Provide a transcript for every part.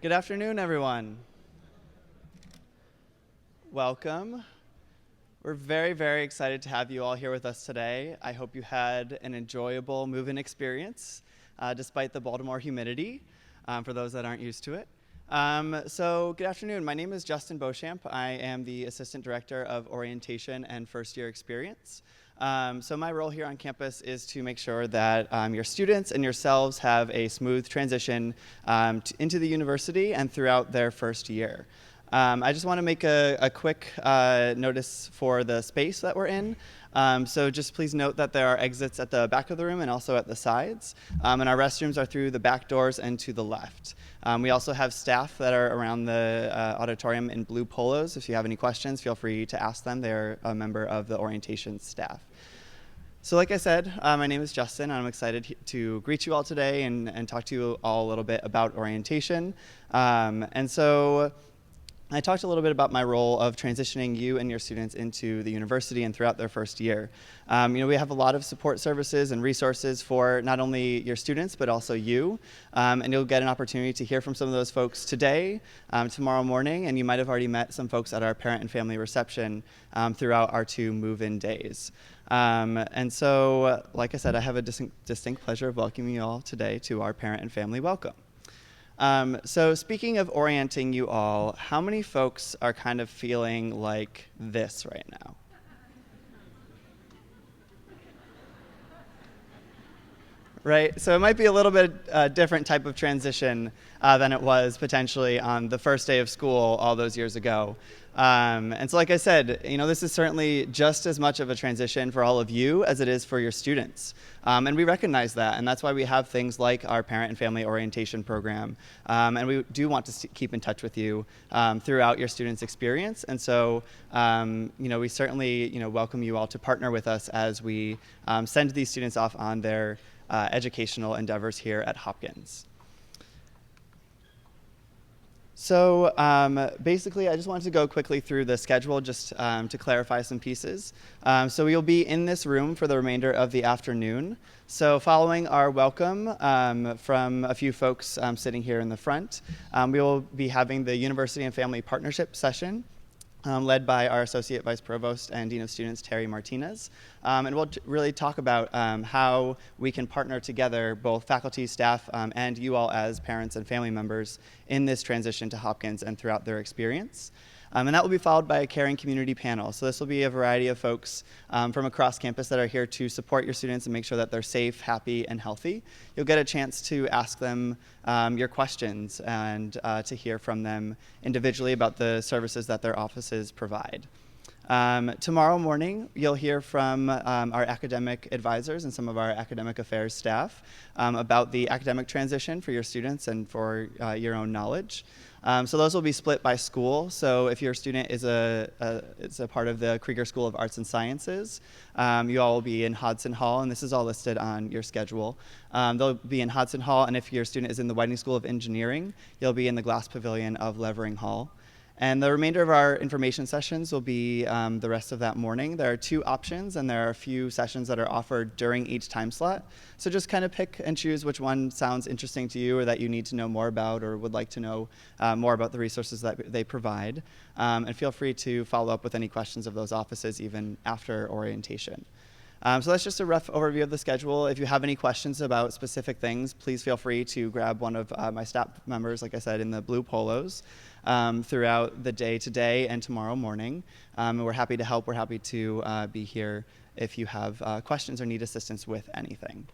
Good afternoon, everyone. Welcome. We're very, very excited to have you all here with us today. I hope you had an enjoyable move-in experience, despite the Baltimore humidity, for those that aren't used to it. So good afternoon. My name is Justin Beauchamp. I am the Assistant Director of Orientation and First Year Experience. So my role here on campus is to make sure that your students and yourselves have a smooth transition into the university and throughout their first year. I just want to make a quick notice for the space that we're in. So just please note that there are exits at the back of the room and also at the sides. And our restrooms are through the back doors and to the left. We also have staff that are around the auditorium in blue polos. If you have any questions, feel free to ask them. They're a member of the orientation staff. So like I said, my name is Justin, and I'm excited to greet you all today and talk to you all a little bit about orientation. And so I talked a little bit about my role of transitioning you and your students into the university and throughout their first year. We have a lot of support services and resources for not only your students, but also you. And you'll get an opportunity to hear from some of those folks today, tomorrow morning, and you might have already met some folks at our parent and family reception throughout our 2 move-in days. And so, like I said, I have a distinct pleasure of welcoming you all today to our parent and family welcome. So speaking of orienting you all, how many folks are kind of feeling like this right now? Right, so it might be a little bit different type of transition than it was potentially on the first day of school all those years ago. And so like I said, this is certainly just as much of a transition for all of you as it is for your students. And we recognize that, and that's why we have things like our parent and family orientation program. And we do want to keep in touch with you throughout your students' experience. And so, we certainly, welcome you all to partner with us as we send these students off on their educational endeavors here at Hopkins. So basically, I just wanted to go quickly through the schedule just to clarify some pieces. So we'll be in this room for the remainder of the afternoon. So following our welcome from a few folks sitting here in the front, we will be having the University and Family Partnership session, led by our Associate Vice Provost and Dean of Students, Terry Martinez. And we'll really talk about how we can partner together, both faculty, staff, and you all as parents and family members in this transition to Hopkins and throughout their experience. And that will be followed by a caring community panel. So this will be a variety of folks from across campus that are here to support your students and make sure that they're safe, happy, and healthy. You'll get a chance to ask them your questions and to hear from them individually about the services that their offices provide. Tomorrow morning, you'll hear from our academic advisors and some of our academic affairs staff about the academic transition for your students and for your own knowledge. So those will be split by school. So if your student is a part of the Krieger School of Arts and Sciences, you all will be in Hodson Hall, and this is all listed on your schedule. They'll be in Hodson Hall, and if your student is in the Whiting School of Engineering, you'll be in the Glass Pavilion of Levering Hall. And the remainder of our information sessions will be the rest of that morning. There are 2 options, and there are a few sessions that are offered during each time slot. So just kind of pick and choose which one sounds interesting to you or that you need to know more about or would like to know more about the resources that they provide. And feel free to follow up with any questions of those offices even after orientation. So that's just a rough overview of the schedule. If you have any questions about specific things, please feel free to grab one of my staff members, like I said, in the blue polos throughout the day today and tomorrow morning. And we're happy to help. We're happy to be here if you have questions or need assistance with anything.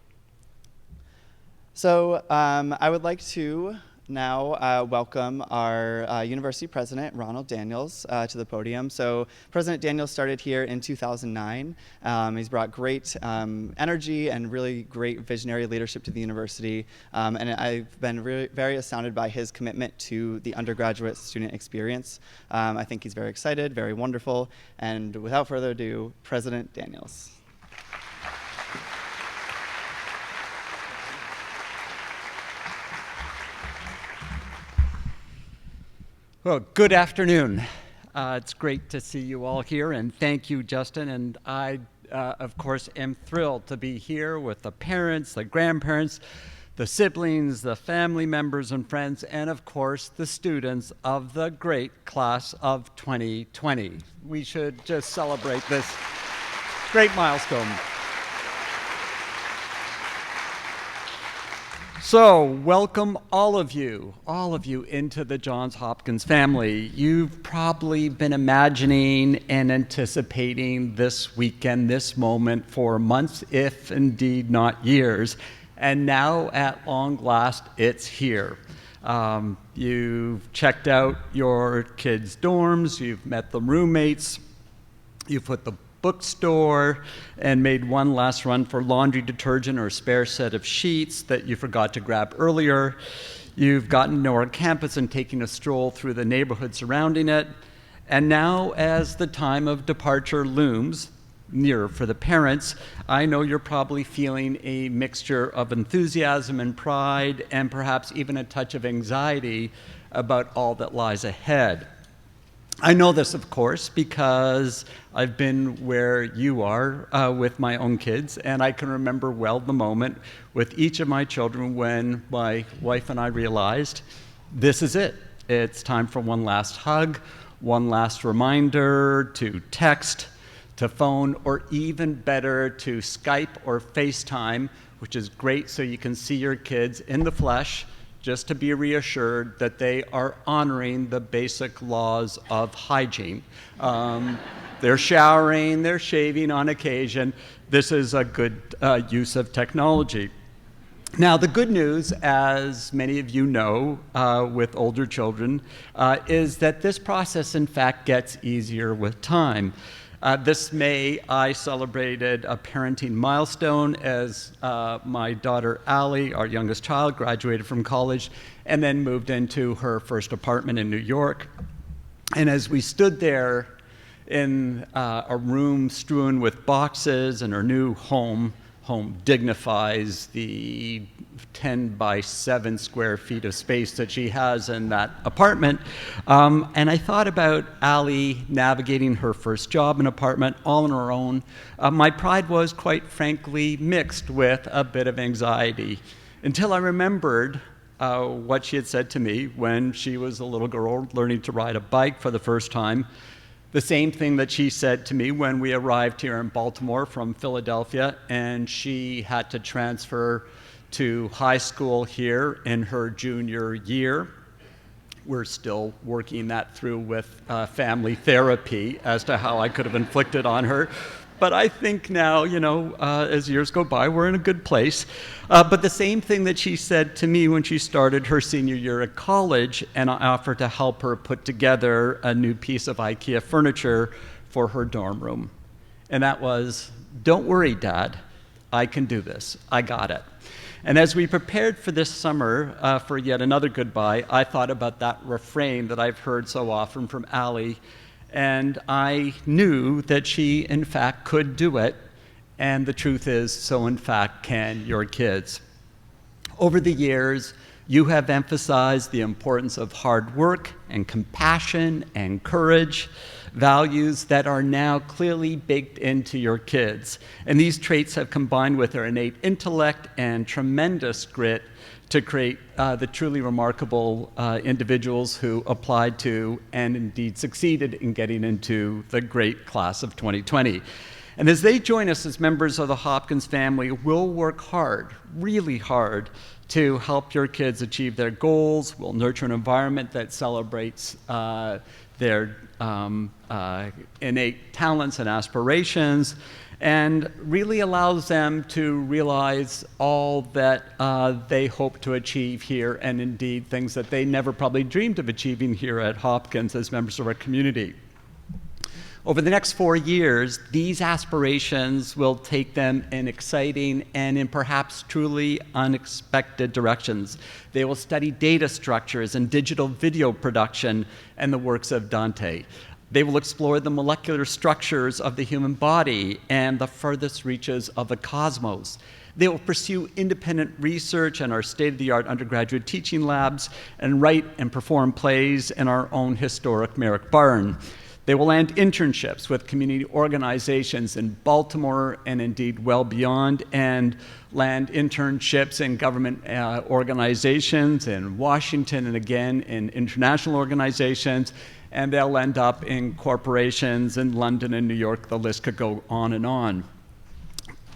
So I would like to now welcome our university president, Ronald Daniels, to the podium. So President Daniels started here in 2009. He's brought great energy and really great visionary leadership to the university. And I've been really very astounded by his commitment to the undergraduate student experience. I think he's very excited, very wonderful. And without further ado, President Daniels. Well, good afternoon. It's great to see you all here, and thank you, Justin. And I, of course, am thrilled to be here with the parents, the grandparents, the siblings, the family members and friends, and of course, the students of the great class of 2020. We should just celebrate this great milestone. So, welcome all of you into the Johns Hopkins family. You've probably been imagining and anticipating this weekend, this moment for months, if indeed not years. And now, at long last, it's here. You've checked out your kids' dorms, you've met the roommates, you've put the bookstore and made one last run for laundry detergent or a spare set of sheets that you forgot to grab earlier. You've gotten to know our campus and taken a stroll through the neighborhood surrounding it. And now, as the time of departure looms nearer for the parents, I know you're probably feeling a mixture of enthusiasm and pride, and perhaps even a touch of anxiety about all that lies ahead. I know this, of course, because I've been where you are with my own kids, and I can remember well the moment with each of my children when my wife and I realized this is it. It's time for one last hug, one last reminder to text, to phone, or even better, to Skype or FaceTime, which is great so you can see your kids in the flesh, just to be reassured that they are honoring the basic laws of hygiene. They're showering, they're shaving on occasion. This is a good use of technology. Now, the good news, as many of you know with older children, is that this process, in fact, gets easier with time. This May, I celebrated a parenting milestone as my daughter, Allie, our youngest child, graduated from college and then moved into her first apartment in New York. And as we stood there in a room strewn with boxes, and her new home dignifies the 10 by 7 square feet of space that she has in that apartment. And I thought about Allie navigating her first job and apartment all on her own. My pride was, quite frankly, mixed with a bit of anxiety, until I remembered what she had said to me when she was a little girl learning to ride a bike for the first time. The same thing that she said to me when we arrived here in Baltimore from Philadelphia, and she had to transfer to high school here in her junior year. We're still working that through with family therapy as to how I could have inflicted on her. But I think now, as years go by, we're in a good place. But the same thing that she said to me when she started her senior year at college, and I offered to help her put together a new piece of IKEA furniture for her dorm room. And that was, "Don't worry, Dad, I can do this. I got it." And as we prepared for this summer for yet another goodbye, I thought about that refrain that I've heard so often from Allie, and I knew that she, in fact, could do it. And the truth is, so in fact can your kids. Over the years, you have emphasized the importance of hard work and compassion and courage, values that are now clearly baked into your kids. And these traits have combined with their innate intellect and tremendous grit to create the truly remarkable individuals who applied to and indeed succeeded in getting into the great class of 2020. And as they join us as members of the Hopkins family, we'll work hard, really hard, to help your kids achieve their goals. We'll nurture an environment that celebrates their innate talents and aspirations, and really allows them to realize all that they hope to achieve here, and indeed things that they never probably dreamed of achieving here at Hopkins as members of our community. Over the next 4 years, these aspirations will take them in exciting and in perhaps truly unexpected directions. They will study data structures and digital video production and the works of Dante. They will explore the molecular structures of the human body and the furthest reaches of the cosmos. They will pursue independent research in our state-of-the-art undergraduate teaching labs and write and perform plays in our own historic Merrick Barn. They will land internships with community organizations in Baltimore and indeed well beyond, and land internships in government organizations in Washington and again in international organizations, and they'll end up in corporations in London and New York. The list could go on and on.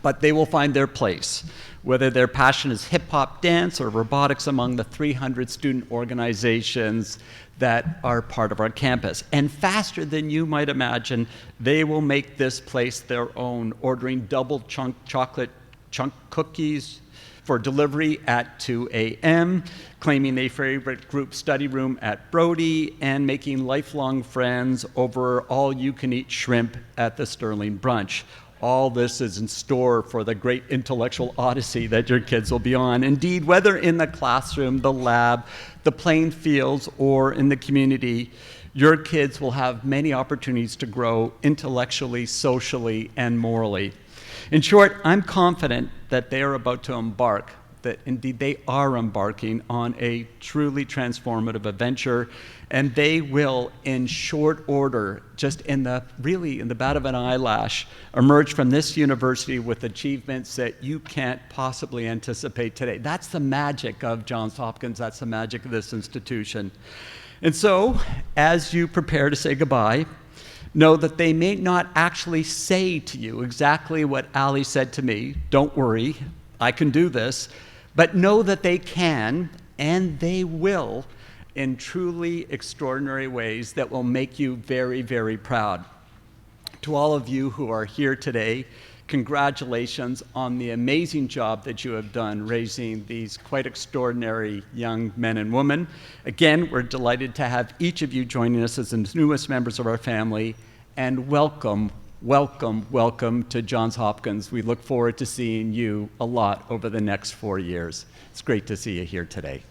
But they will find their place, whether their passion is hip-hop dance or robotics, among the 300 student organizations that are part of our campus. And faster than you might imagine, they will make this place their own, ordering double chunk chocolate chunk cookies for delivery at 2 a.m., claiming a favorite group study room at Brody, and making lifelong friends over all-you-can-eat shrimp at the Sterling Brunch. All this is in store for the great intellectual odyssey that your kids will be on. Indeed, whether in the classroom, the lab, the playing fields, or in the community, your kids will have many opportunities to grow intellectually, socially, and morally. In short, I'm confident that they are about to embark, that indeed they are embarking on a truly transformative adventure, and they will, in short order, just in the bat of an eyelash, emerge from this university with achievements that you can't possibly anticipate today. That's the magic of Johns Hopkins. That's the magic of this institution. And so, as you prepare to say goodbye, know that they may not actually say to you exactly what Ali said to me. Don't worry, I can do this. But know that they can, and they will, in truly extraordinary ways that will make you very, very proud. To all of you who are here today, congratulations on the amazing job that you have done raising these quite extraordinary young men and women. Again, we're delighted to have each of you joining us as the newest members of our family, and welcome, welcome, welcome to Johns Hopkins. We look forward to seeing you a lot over the next 4 years. It's great to see you here today.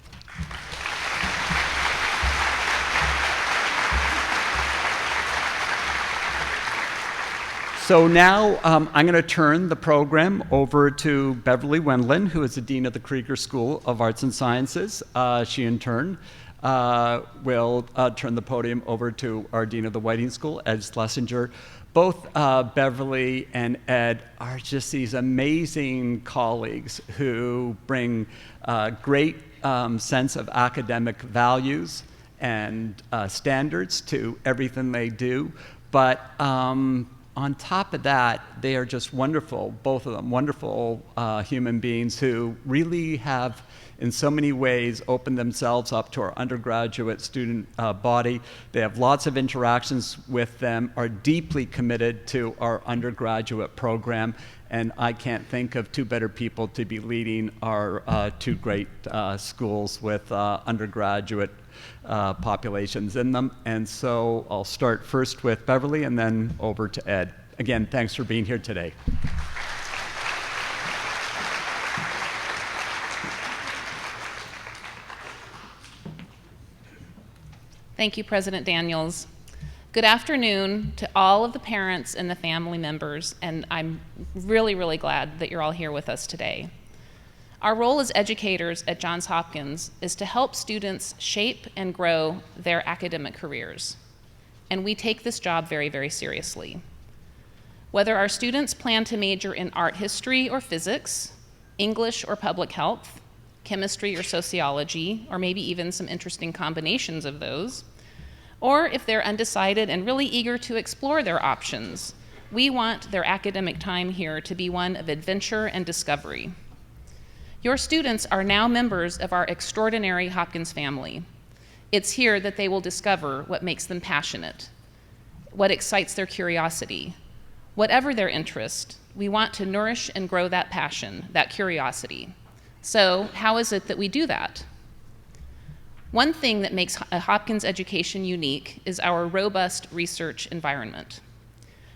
So now I'm going to turn the program over to Beverly Wendland, who is the Dean of the Krieger School of Arts and Sciences. She, in turn, will turn the podium over to our Dean of the Whiting School, Ed Schlesinger. Both Beverly and Ed are just these amazing colleagues who bring a great sense of academic values and standards to everything they do. But on top of that, they are just wonderful, both of them, wonderful human beings who really have, in so many ways, opened themselves up to our undergraduate student body. They have lots of interactions with them, are deeply committed to our undergraduate program, and I can't think of two better people to be leading our two great schools with undergraduate populations in them. And so I'll start first with Beverly and then over to Ed. Again, thanks for being here today. Thank you, President Daniels. Good afternoon to all of the parents and the family members, and I'm really, really glad that you're all here with us today. Our role as educators at Johns Hopkins is to help students shape and grow their academic careers, and we take this job very, very seriously. Whether our students plan to major in art history or physics, English or public health, chemistry or sociology, or maybe even some interesting combinations of those, or if they're undecided and really eager to explore their options, we want their academic time here to be one of adventure and discovery. Your students are now members of our extraordinary Hopkins family. It's here that they will discover what makes them passionate, what excites their curiosity. Whatever their interest, we want to nourish and grow that passion, that curiosity. So how is it that we do that? One thing that makes a Hopkins education unique is our robust research environment.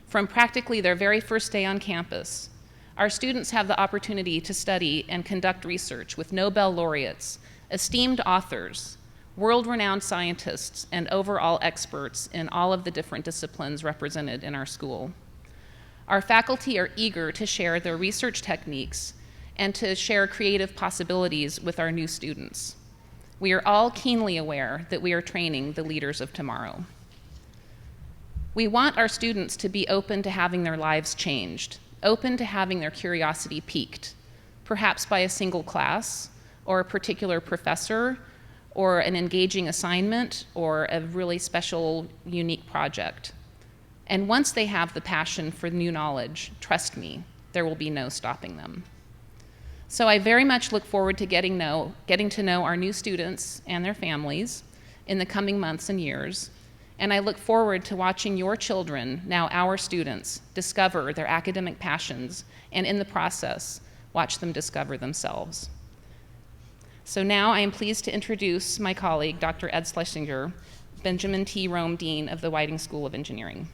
From practically their very first day on campus, our students have the opportunity to study and conduct research with Nobel laureates, esteemed authors, world-renowned scientists, and overall experts in all of the different disciplines represented in our school. Our faculty are eager to share their research techniques and to share creative possibilities with our new students. We are all keenly aware that we are training the leaders of tomorrow. We want our students to be open to having their lives changed, open to having their curiosity piqued, perhaps by a single class, or a particular professor, or an engaging assignment, or a really special, unique project. And once they have the passion for new knowledge, trust me, there will be no stopping them. So I very much look forward to getting to know our new students and their families in the coming months and years. And I look forward to watching your children, now our students, discover their academic passions, and in the process, watch them discover themselves. So now I am pleased to introduce my colleague, Dr. Ed Schlesinger, Benjamin T. Rome Dean of the Whiting School of Engineering.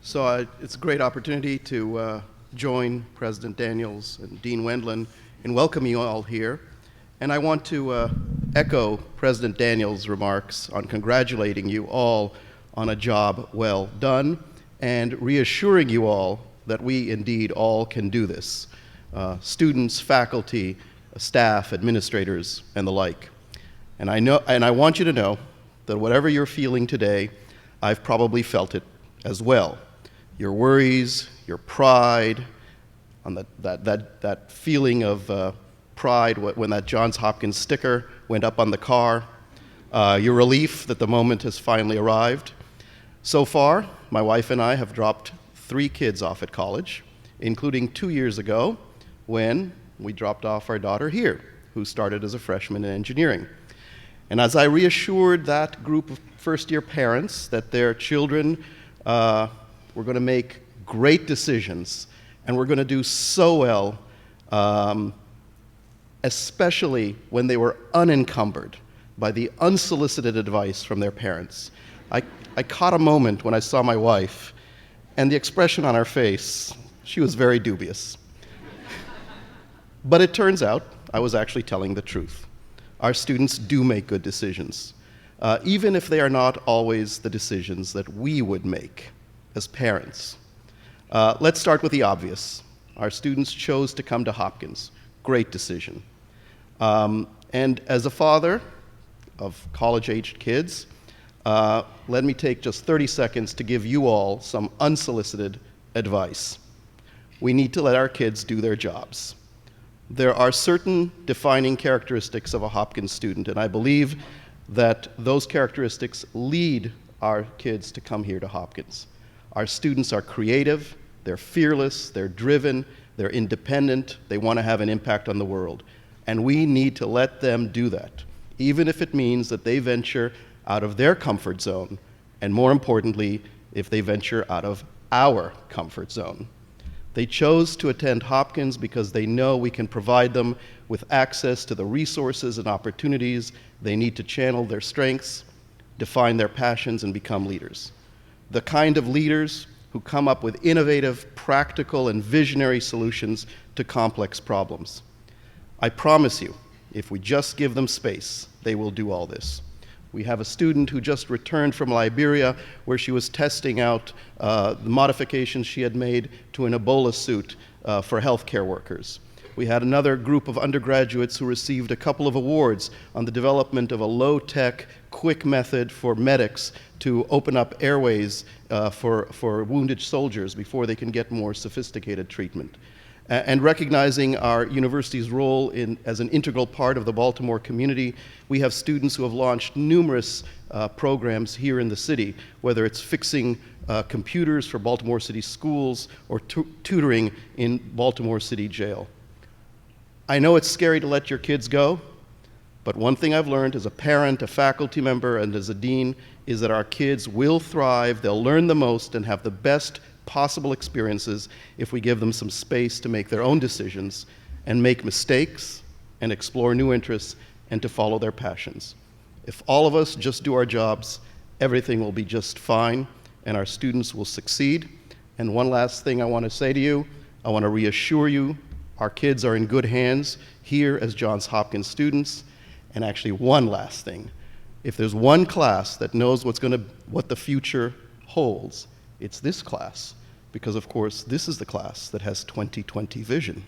So it's a great opportunity to join President Daniels and Dean Wendland in welcoming you all here. And I want to echo President Daniels' remarks on congratulating you all on a job well done and reassuring you all that we indeed all can do this. Students, faculty, staff, administrators, and the like. And I want you to know that whatever you're feeling today, I've probably felt it as well. Your worries, your pride, on that feeling of pride when that Johns Hopkins sticker went up on the car, your relief that the moment has finally arrived. So far, my wife and I have dropped 3 kids off at college, including 2 years ago when we dropped off our daughter here, who started as a freshman in engineering. And as I reassured that group of first-year parents that their children were going to make great decisions and we're going to do so well, especially when they were unencumbered by the unsolicited advice from their parents. I caught a moment when I saw my wife, and the expression on her face, she was very dubious. But it turns out I was actually telling the truth. Our students do make good decisions, even if they are not always the decisions that we would make as parents. Let's start with the obvious. Our students chose to come to Hopkins. Great decision. And as a father of college-aged kids, let me take just 30 seconds to give you all some unsolicited advice. We need to let our kids do their jobs. There are certain defining characteristics of a Hopkins student, and I believe that those characteristics lead our kids to come here to Hopkins. Our students are creative, they're fearless, they're driven, they're independent, they want to have an impact on the world. And we need to let them do that, even if it means that they venture out of their comfort zone, and more importantly, if they venture out of our comfort zone. They chose to attend Hopkins because they know we can provide them with access to the resources and opportunities they need to channel their strengths, define their passions, and become leaders. The kind of leaders who come up with innovative, practical, and visionary solutions to complex problems. I promise you, if we just give them space, they will do all this. We have a student who just returned from Liberia, where she was testing out the modifications she had made to an Ebola suit for healthcare workers. We had another group of undergraduates who received a couple of awards on the development of a low-tech, quick method for medics to open up airways for wounded soldiers before they can get more sophisticated treatment. And recognizing our university's role as an integral part of the Baltimore community, we have students who have launched numerous programs here in the city, whether it's fixing computers for Baltimore City schools or tutoring in Baltimore City jail. I know it's scary to let your kids go, but one thing I've learned as a parent, a faculty member, and as a dean is that our kids will thrive, they'll learn the most, and have the best possible experiences if we give them some space to make their own decisions and make mistakes and explore new interests and to follow their passions. If all of us just do our jobs, everything will be just fine and our students will succeed. And one last thing I want to say to you, I want to reassure you, our kids are in good hands here as Johns Hopkins students. And actually one last thing, if there's one class that knows what the future holds, it's this class. Because, of course, this is the class that has 20/20 vision.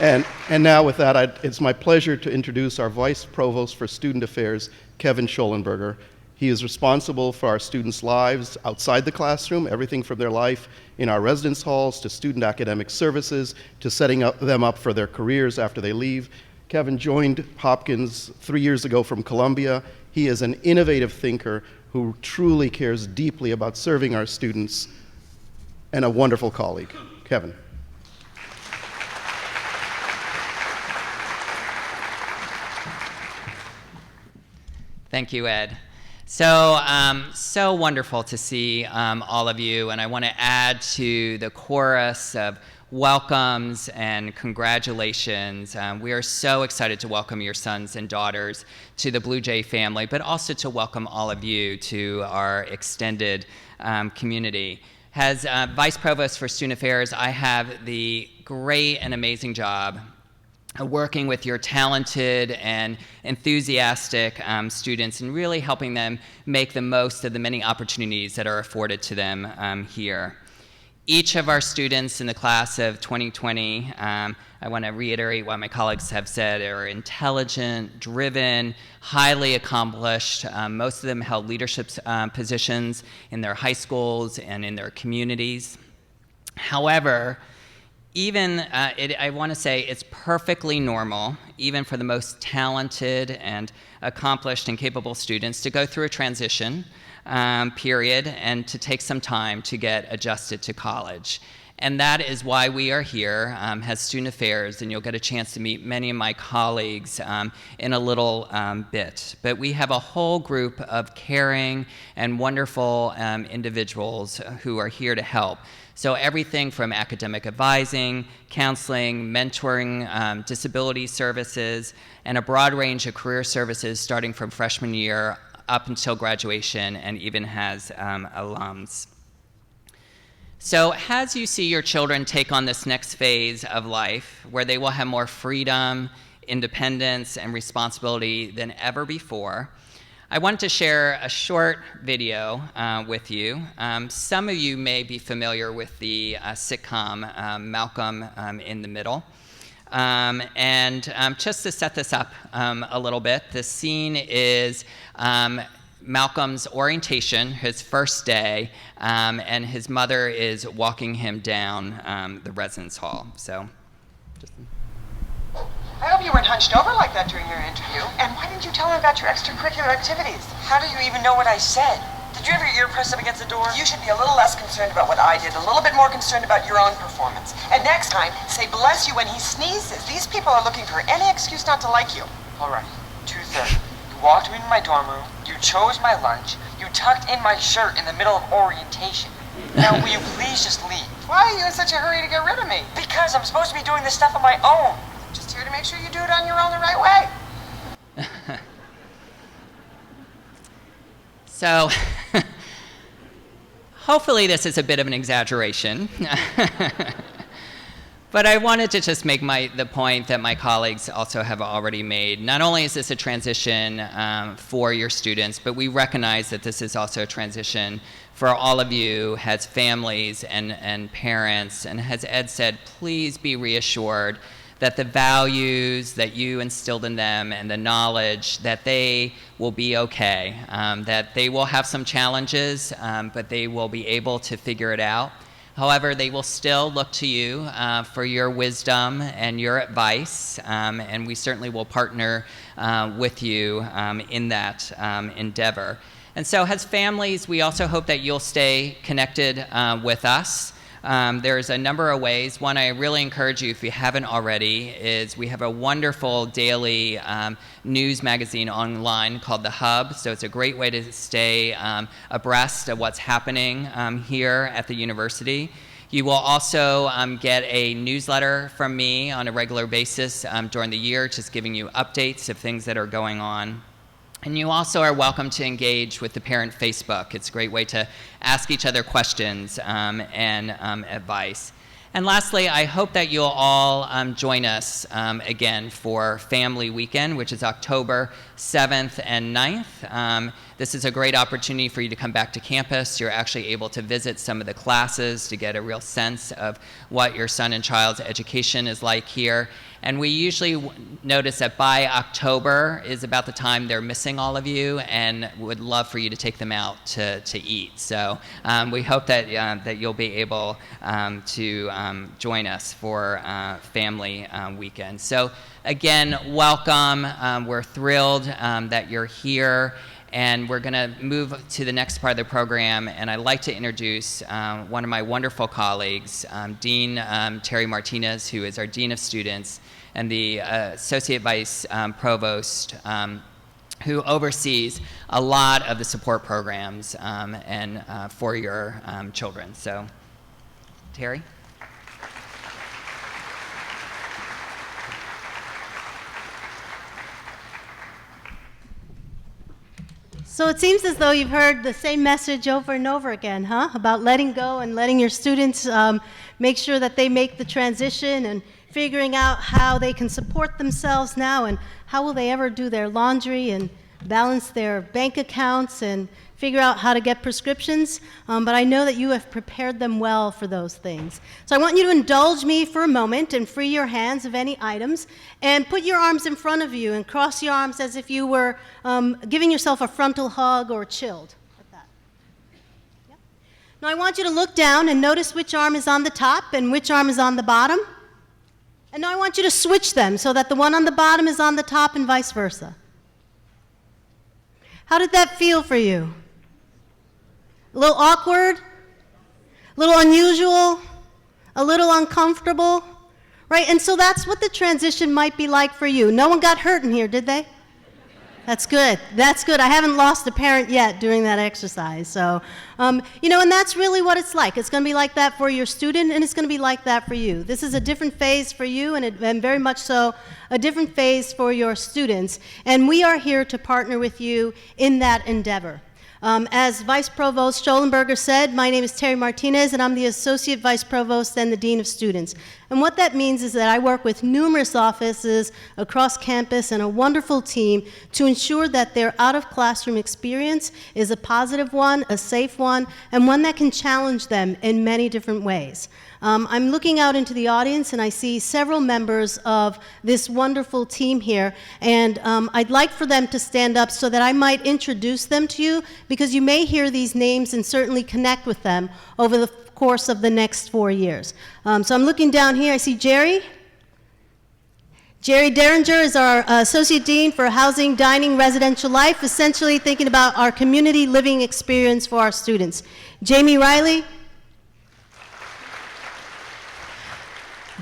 And now with that, it's my pleasure to introduce our Vice Provost for Student Affairs, Kevin Shollenberger. He is responsible for our students' lives outside the classroom, everything from their life in our residence halls to student academic services to setting them up for their careers after they leave. Kevin joined Hopkins 3 years ago from Columbia. He is an innovative thinker who truly cares deeply about serving our students and a wonderful colleague. Kevin. Thank you, Ed. So wonderful to see all of you, and I want to add to the chorus of welcomes and congratulations. We are so excited to welcome your sons and daughters to the Blue Jay family, but also to welcome all of you to our extended community. As Vice Provost for Student Affairs, I have the great and amazing job working with your talented and enthusiastic students and really helping them make the most of the many opportunities that are afforded to them here. Each of our students in the class of 2020, I want to reiterate what my colleagues have said, are intelligent, driven, highly accomplished. Most of them held leadership positions in their high schools and in their communities. However, I want to say it's perfectly normal, even for the most talented and accomplished and capable students, to go through a transition period and to take some time to get adjusted to college. And that is why we are here as Student Affairs, and you'll get a chance to meet many of my colleagues in a little bit. But we have a whole group of caring and wonderful individuals who are here to help. So everything from academic advising, counseling, mentoring, disability services, and a broad range of career services starting from freshman year up until graduation, and even has alums. So as you see your children take on this next phase of life, where they will have more freedom, independence, and responsibility than ever before, I wanted to share a short video with you. Some of you may be familiar with the sitcom Malcolm in the Middle. Just to set this up a little bit, the scene is Malcolm's orientation, his first day, and his mother is walking him down the residence hall. I hope you weren't hunched over like that during your interview. And why didn't you tell him about your extracurricular activities? How do you even know what I said? Did you have your ear pressed up against the door? You should be a little less concerned about what I did, a little bit more concerned about your own performance. And next time, say bless you when he sneezes. These people are looking for any excuse not to like you. All right, 2:30. You walked me into my dorm room, you chose my lunch, you tucked in my shirt in the middle of orientation. Now, will you please just leave? Why are you in such a hurry to get rid of me? Because I'm supposed to be doing this stuff on my own. Just here to make sure you do it on your own the right way. So, hopefully this is a bit of an exaggeration. But I wanted to just make the point that my colleagues also have already made. Not only is this a transition for your students, but we recognize that this is also a transition for all of you as families and parents. And as Ed said, please be reassured that the values that you instilled in them and the knowledge that they will be okay, that they will have some challenges, but they will be able to figure it out. However, they will still look to you for your wisdom and your advice, and we certainly will partner with you in that endeavor. And so as families, we also hope that you'll stay connected with us. There's a number of ways. One I really encourage you, if you haven't already, is we have a wonderful daily news magazine online called The Hub. So it's a great way to stay abreast of what's happening here at the university. You will also get a newsletter from me on a regular basis during the year, just giving you updates of things that are going on. And you also are welcome to engage with the parent Facebook. It's a great way to ask each other questions and advice. And lastly, I hope that you'll all join us again for Family Weekend, which is October 7th and 9th. This is a great opportunity for you to come back to campus. You're actually able to visit some of the classes to get a real sense of what your son and child's education is like here. And we usually notice that by October is about the time they're missing all of you and would love for you to take them out to eat. So we hope that, that you'll be able to join us for Family Weekend. So again, welcome. We're thrilled that you're here. And we're going to move to the next part of the program, and I'd like to introduce one of my wonderful colleagues, Dean Terry Martinez, who is our Dean of Students, and the Associate Vice Provost, who oversees a lot of the support programs and for your children. So, Terry? So it seems as though you've heard the same message over and over again, huh? About letting go and letting your students make sure that they make the transition and figuring out how they can support themselves now and how will they ever do their laundry and balance their bank accounts and figure out how to get prescriptions. But I know that you have prepared them well for those things. So I want you to indulge me for a moment and free your hands of any items and put your arms in front of you and cross your arms as if you were giving yourself a frontal hug or chilled. Like that. Yep. Now I want you to look down and notice which arm is on the top and which arm is on the bottom. And now I want you to switch them so that the one on the bottom is on the top and vice versa. How did that feel for you? A little awkward? A little unusual? A little uncomfortable? Right? And so that's what the transition might be like for you. No one got hurt in here, did they? That's good. That's good. I haven't lost a parent yet doing that exercise. So, you know, and that's really what it's like. It's going to be like that for your student, and it's going to be like that for you. This is a different phase for you, and very much so a different phase for your students. And we are here to partner with you in that endeavor. As Vice Provost Shollenberger said, my name is Terry Martinez, and I'm the Associate Vice Provost and the Dean of Students. And what that means is that I work with numerous offices across campus and a wonderful team to ensure that their out-of-classroom experience is a positive one, a safe one, and one that can challenge them in many different ways. I'm looking out into the audience and I see several members of this wonderful team here, and I'd like for them to stand up so that I might introduce them to you, because you may hear these names and certainly connect with them over the course of the next 4 years. So I'm looking down here, I see Jerry. Jerry Derringer is our Associate Dean for Housing, Dining, Residential Life, essentially thinking about our community living experience for our students. Jamie Riley.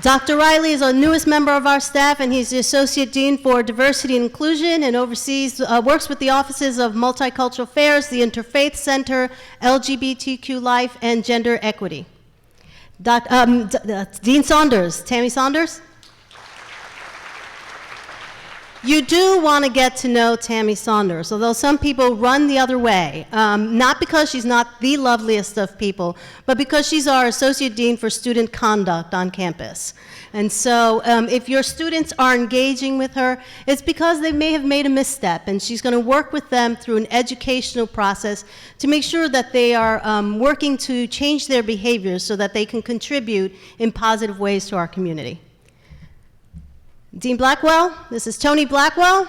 Dr. Riley is our newest member of our staff, and he's the Associate Dean for Diversity and Inclusion and oversees, works with the offices of Multicultural Affairs, the Interfaith Center, LGBTQ Life, and Gender Equity. Dean Saunders, Tammy Saunders? You do want to get to know Tammy Saunders, although some people run the other way, not because she's not the loveliest of people, but because she's our Associate Dean for Student Conduct on campus. And so if your students are engaging with her, it's because they may have made a misstep, and she's going to work with them through an educational process to make sure that they are working to change their behaviors so that they can contribute in positive ways to our community. Dean Blackwell, this is Tony Blackwell.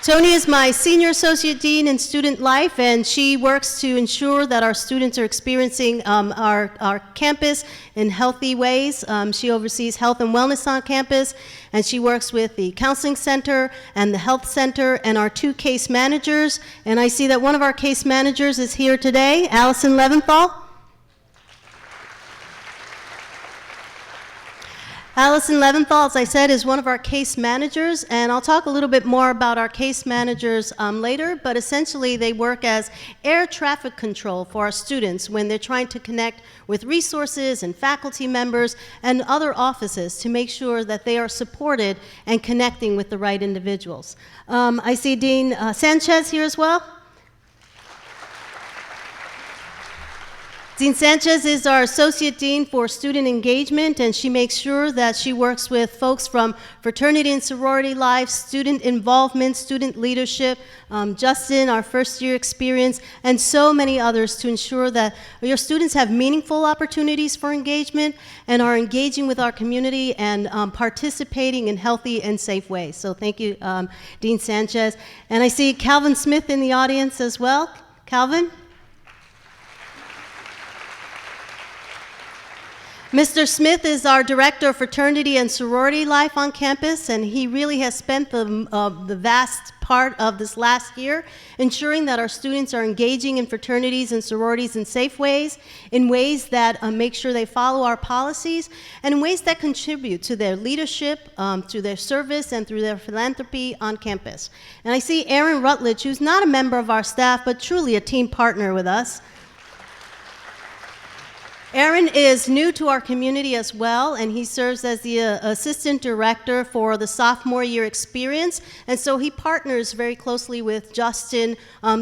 Tony is my Senior Associate Dean in Student Life, and she works to ensure that our students are experiencing our campus in healthy ways. She oversees health and wellness on campus, and she works with the Counseling Center and the Health Center and our 2 case managers. And I see that one of our case managers is here today, Allison Leventhal. Allison Leventhal, as I said, is one of our case managers, and I'll talk a little bit more about our case managers later, but essentially they work as air traffic control for our students when they're trying to connect with resources and faculty members and other offices to make sure that they are supported and connecting with the right individuals. I see Dean Sanchez here as well. Dean Sanchez is our Associate Dean for Student Engagement, and she makes sure that she works with folks from fraternity and sorority life, student involvement, student leadership, Justin, our first-year experience, and so many others to ensure that your students have meaningful opportunities for engagement and are engaging with our community and participating in healthy and safe ways. So thank you, Dean Sanchez. And I see Calvin Smith in the audience as well. Calvin? Mr. Smith is our Director of Fraternity and Sorority Life on campus, and he really has spent the vast part of this last year ensuring that our students are engaging in fraternities and sororities in safe ways, in ways that make sure they follow our policies, and in ways that contribute to their leadership, to their service, and through their philanthropy on campus. And I see Aaron Rutledge, who's not a member of our staff, but truly a team partner with us. Aaron is new to our community as well, and he serves as the assistant director for the sophomore year experience, and so he partners very closely with Justin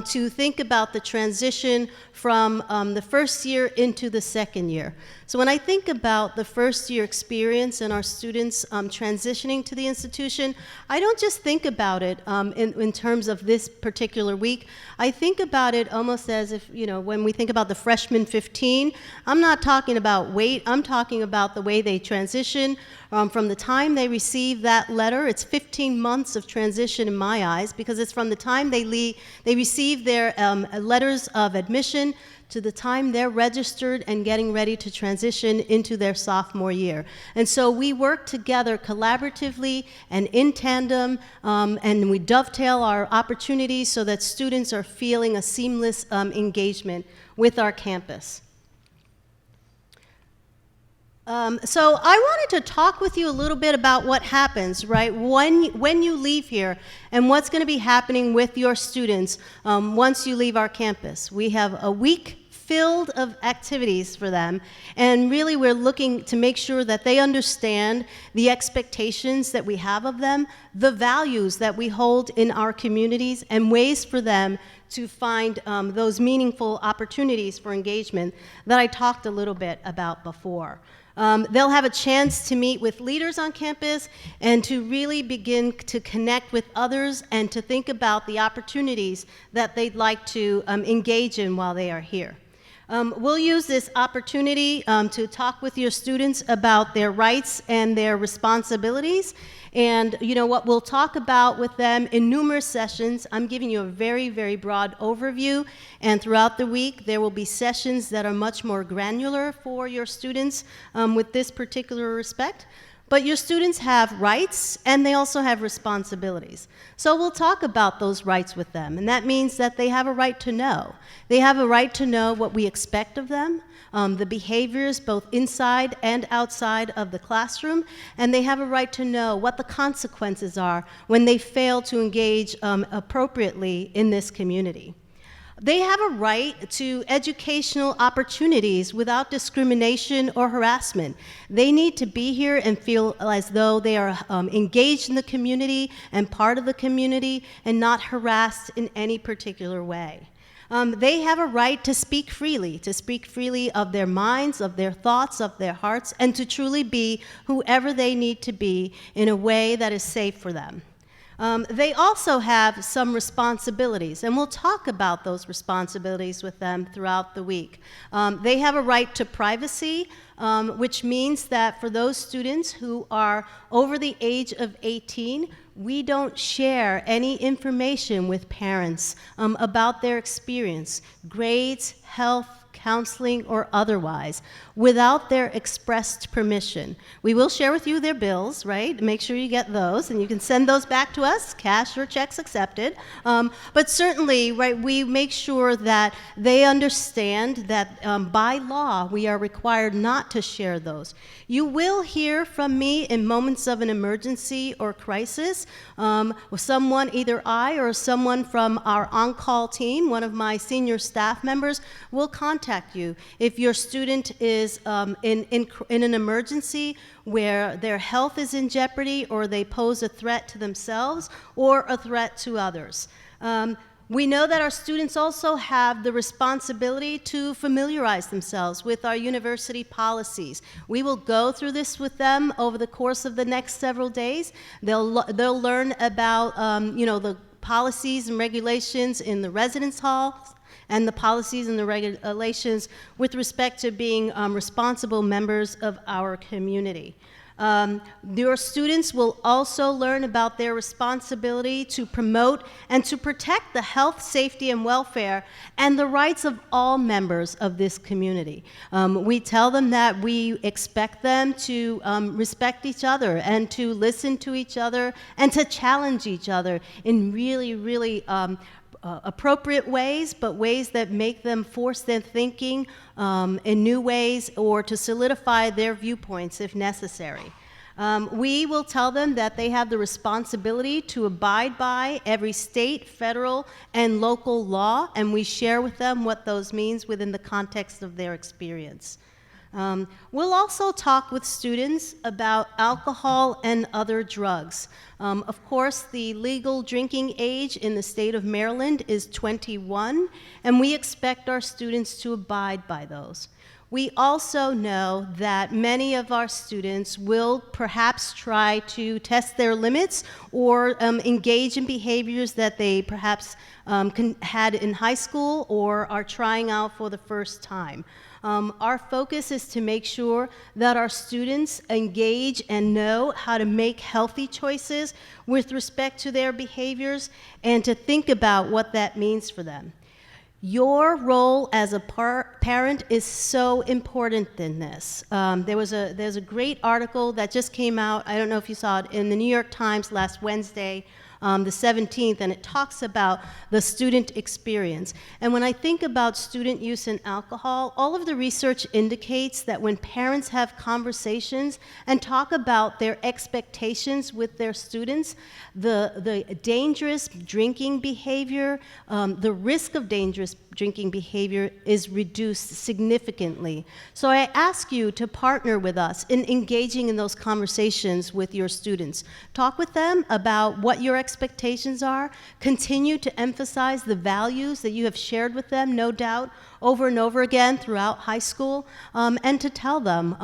to think about the transition from the first year into the second year. So when I think about the first year experience and our students transitioning to the institution, I don't just think about it in terms of this particular week. I think about it almost as if, you know, when we think about the freshman 15, I'm not talking about weight, I'm talking about the way they transition from the time they receive that letter. It's 15 months of transition in my eyes, because it's from the time they receive their letters of admission to the time they're registered and getting ready to transition into their sophomore year. And so we work together collaboratively and in tandem, and we dovetail our opportunities so that students are feeling a seamless engagement with our campus. So I wanted to talk with you a little bit about what happens, right, when you leave here and what's going to be happening with your students once you leave our campus. We have a week filled of activities for them, and really we're looking to make sure that they understand the expectations that we have of them, the values that we hold in our communities, and ways for them to find those meaningful opportunities for engagement that I talked a little bit about before. They'll have a chance to meet with leaders on campus and to really begin to connect with others and to think about the opportunities that they'd like to engage in while they are here. We'll use this opportunity to talk with your students about their rights and their responsibilities. And you know what we'll talk about with them in numerous sessions. I'm giving you a very, very broad overview, and throughout the week there will be sessions that are much more granular for your students with this particular respect. But your students have rights, and they also have responsibilities. So we'll talk about those rights with them, and that means that they have a right to know. They have a right to know what we expect of them, the behaviors both inside and outside of the classroom, and they have a right to know what the consequences are when they fail to engage appropriately in this community. They have a right to educational opportunities without discrimination or harassment. They need to be here and feel as though they are engaged in the community and part of the community and not harassed in any particular way. They have a right to speak freely of their minds, of their thoughts, of their hearts, and to truly be whoever they need to be in a way that is safe for them. They also have some responsibilities, and we'll talk about those responsibilities with them throughout the week. They have a right to privacy, which means that for those students who are over the age of 18, we don't share any information with parents about their experience, grades, health, counseling, or otherwise, without their expressed permission. We will share with you their bills, right? Make sure you get those, and you can send those back to us, cash or checks accepted. But certainly, right, we make sure that they understand that by law, we are required not to share those. You will hear from me in moments of an emergency or crisis. Someone, either I or someone from our on-call team, one of my senior staff members, will contact you if your student is in an emergency where their health is in jeopardy or they pose a threat to themselves or a threat to others. We know that our students also have the responsibility to familiarize themselves with our university policies. We will go through this with them over the course of the next several days. They'll learn about the policies and regulations in the residence halls and the policies and the regulations with respect to being responsible members of our community. Your students will also learn about their responsibility to promote and to protect the health, safety, and welfare and the rights of all members of this community. We tell them that we expect them to respect each other and to listen to each other and to challenge each other in really appropriate ways, but ways that make them force their thinking in new ways or to solidify their viewpoints if necessary. We will tell them that they have the responsibility to abide by every state, federal, and local law, and we share with them what those means within the context of their experience. We'll also talk with students about alcohol and other drugs. Of course, the legal drinking age in the state of Maryland is 21, and we expect our students to abide by those. We also know that many of our students will perhaps try to test their limits or engage in behaviors that they perhaps had in high school or are trying out for the first time. Our focus is to make sure that our students engage and know how to make healthy choices with respect to their behaviors and to think about what that means for them. Your role as a parent is so important in this. There's a great article that just came out, I don't know if you saw it, in the New York Times last Wednesday, the 17th, and it talks about the student experience. And when I think about student use in alcohol, all of the research indicates that when parents have conversations and talk about their expectations with their students, the dangerous drinking behavior, the risk of dangerous drinking behavior is reduced significantly. So I ask you to partner with us in engaging in those conversations with your students. Talk with them about what your expectations are. Continue to emphasize the values that you have shared with them, no doubt, over and over again throughout high school, and to tell them,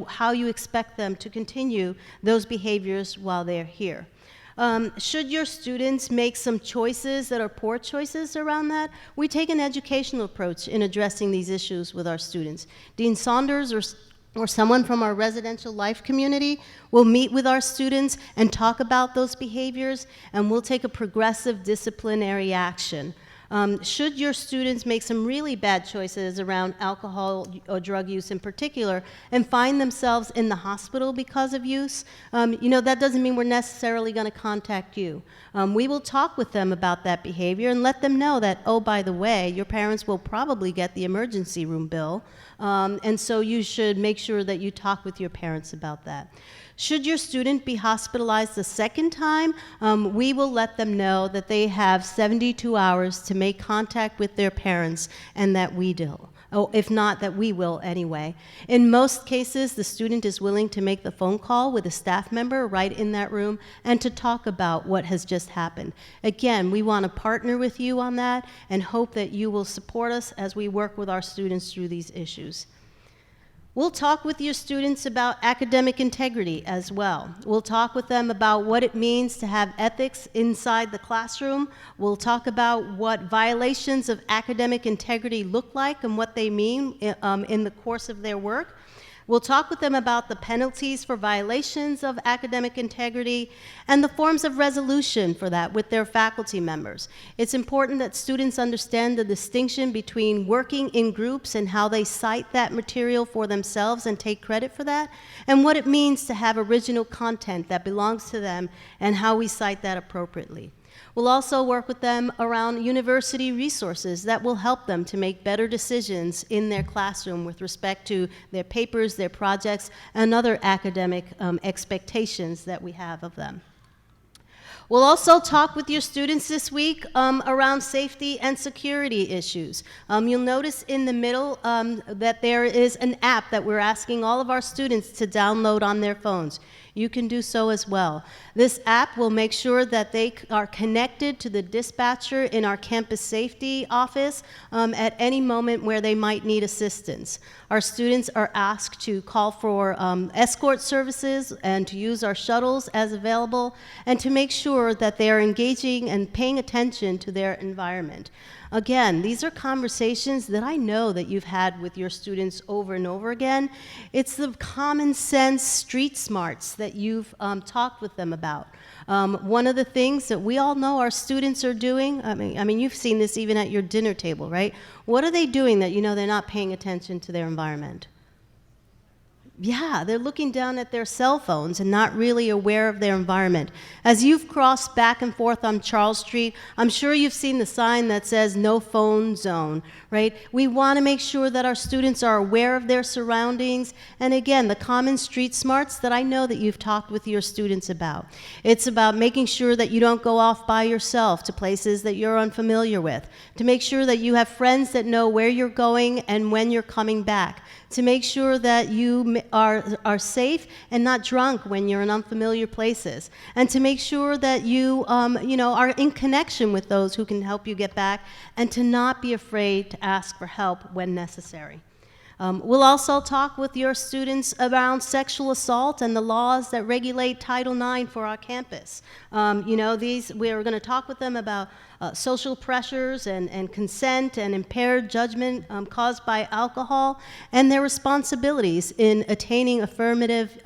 how you expect them to continue those behaviors while they're here. Should your students make some choices that are poor choices around that, we take an educational approach in addressing these issues with our students. Dean Saunders or someone from our residential life community will meet with our students and talk about those behaviors, and we'll take a progressive disciplinary action. Should your students make some really bad choices around alcohol or drug use in particular and find themselves in the hospital because of use, that doesn't mean we're necessarily going to contact you. We will talk with them about that behavior and let them know that, oh, by the way, your parents will probably get the emergency room bill, and so you should make sure that you talk with your parents about that. Should your student be hospitalized the second time, we will let them know that they have 72 hours to make contact with their parents and that we do. Oh, if not, that we will anyway. In most cases, the student is willing to make the phone call with a staff member right in that room and to talk about what has just happened. Again, we want to partner with you on that and hope that you will support us as we work with our students through these issues. We'll talk with your students about academic integrity as well. We'll talk with them about what it means to have ethics inside the classroom. We'll talk about what violations of academic integrity look like and what they mean in the course of their work. We'll talk with them about the penalties for violations of academic integrity and the forms of resolution for that with their faculty members. It's important that students understand the distinction between working in groups and how they cite that material for themselves and take credit for that, and what it means to have original content that belongs to them and how we cite that appropriately. We'll also work with them around university resources that will help them to make better decisions in their classroom with respect to their papers, their projects, and other academic expectations that we have of them. We'll also talk with your students this week around safety and security issues. You'll notice in the middle that there is an app that we're asking all of our students to download on their phones. you can do so as well. This app will make sure that they are connected to the dispatcher in our campus safety office at any moment where they might need assistance. Our students are asked to call for escort services and to use our shuttles as available, and to make sure that they are engaging and paying attention to their environment. Again, these are conversations that I know that you've had with your students over and over again. It's the common sense street smarts that you've talked with them about. One of the things that we all know our students are doing, I mean, you've seen this even at your dinner table, right? What are they doing that you know they're not paying attention to their environment? Yeah, they're looking down at their cell phones and not really aware of their environment. As you've crossed back and forth on Charles Street, I'm sure you've seen the sign that says no phone zone, right? We want to make sure that our students are aware of their surroundings, and again, the common street smarts that I know that you've talked with your students about. It's about making sure that you don't go off by yourself to places that you're unfamiliar with, to make sure that you have friends that know where you're going and when you're coming back, to make sure that you are safe and not drunk when you're in unfamiliar places, and to make sure that you, are in connection with those who can help you get back, and to not be afraid to ask for help when necessary. We'll also talk with your students around sexual assault and the laws that regulate Title IX for our campus. We're going to talk with them about social pressures and consent and impaired judgment caused by alcohol, and their responsibilities in attaining affirmative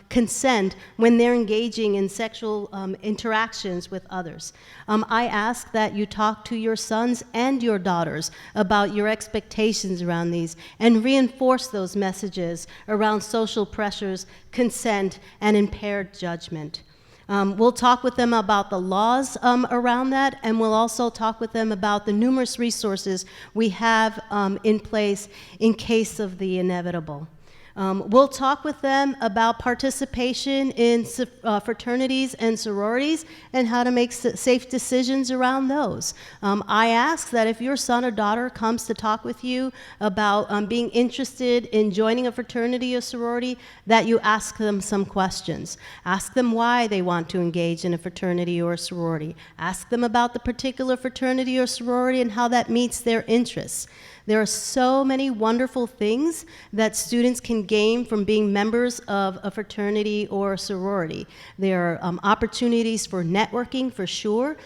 consent when they're engaging in sexual interactions with others. I ask that you talk to your sons and your daughters about your expectations around these, and reinforce those messages around social pressures, consent, and impaired judgment. We'll talk with them about the laws around that, and we'll also talk with them about the numerous resources we have in place in case of the inevitable. We'll talk with them about participation in fraternities and sororities and how to make safe decisions around those. I ask that if your son or daughter comes to talk with you about being interested in joining a fraternity or sorority, that you ask them some questions. Ask them why they want to engage in a fraternity or a sorority. Ask them about the particular fraternity or sorority and how that meets their interests. There are so many wonderful things that students can gain from being members of a fraternity or a sorority. There are opportunities for networking, for sure,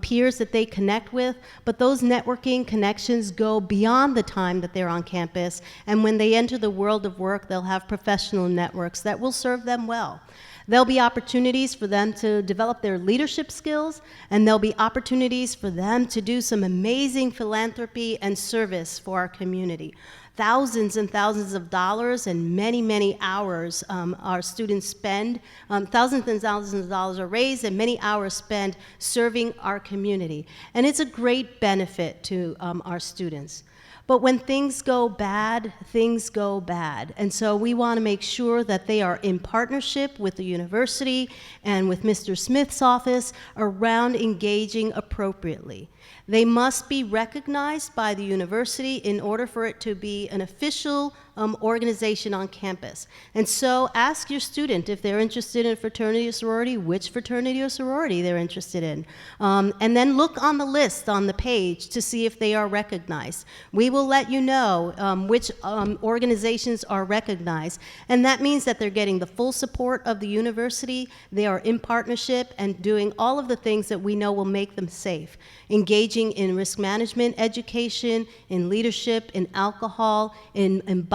peers that they connect with, but those networking connections go beyond the time that they're on campus, and when they enter the world of work, they'll have professional networks that will serve them well. There'll be opportunities for them to develop their leadership skills, and there'll be opportunities for them to do some amazing philanthropy and service for our community. Thousands and thousands of dollars and many, many hours our students spend. Thousands and thousands of dollars are raised and many hours spent serving our community. And it's a great benefit to our students. But when things go bad, things go bad. And so we want to make sure that they are in partnership with the university and with Mr. Smith's office around engaging appropriately. They must be recognized by the university in order for it to be an official organization on campus. And so ask your student if they're interested in a fraternity or sorority, which fraternity or sorority they're interested in. And then look on the list on the page to see if they are recognized. We will let you know which organizations are recognized. And that means that they're getting the full support of the university, they are in partnership and doing all of the things that we know will make them safe. Engaging in risk management education, in leadership, in alcohol, in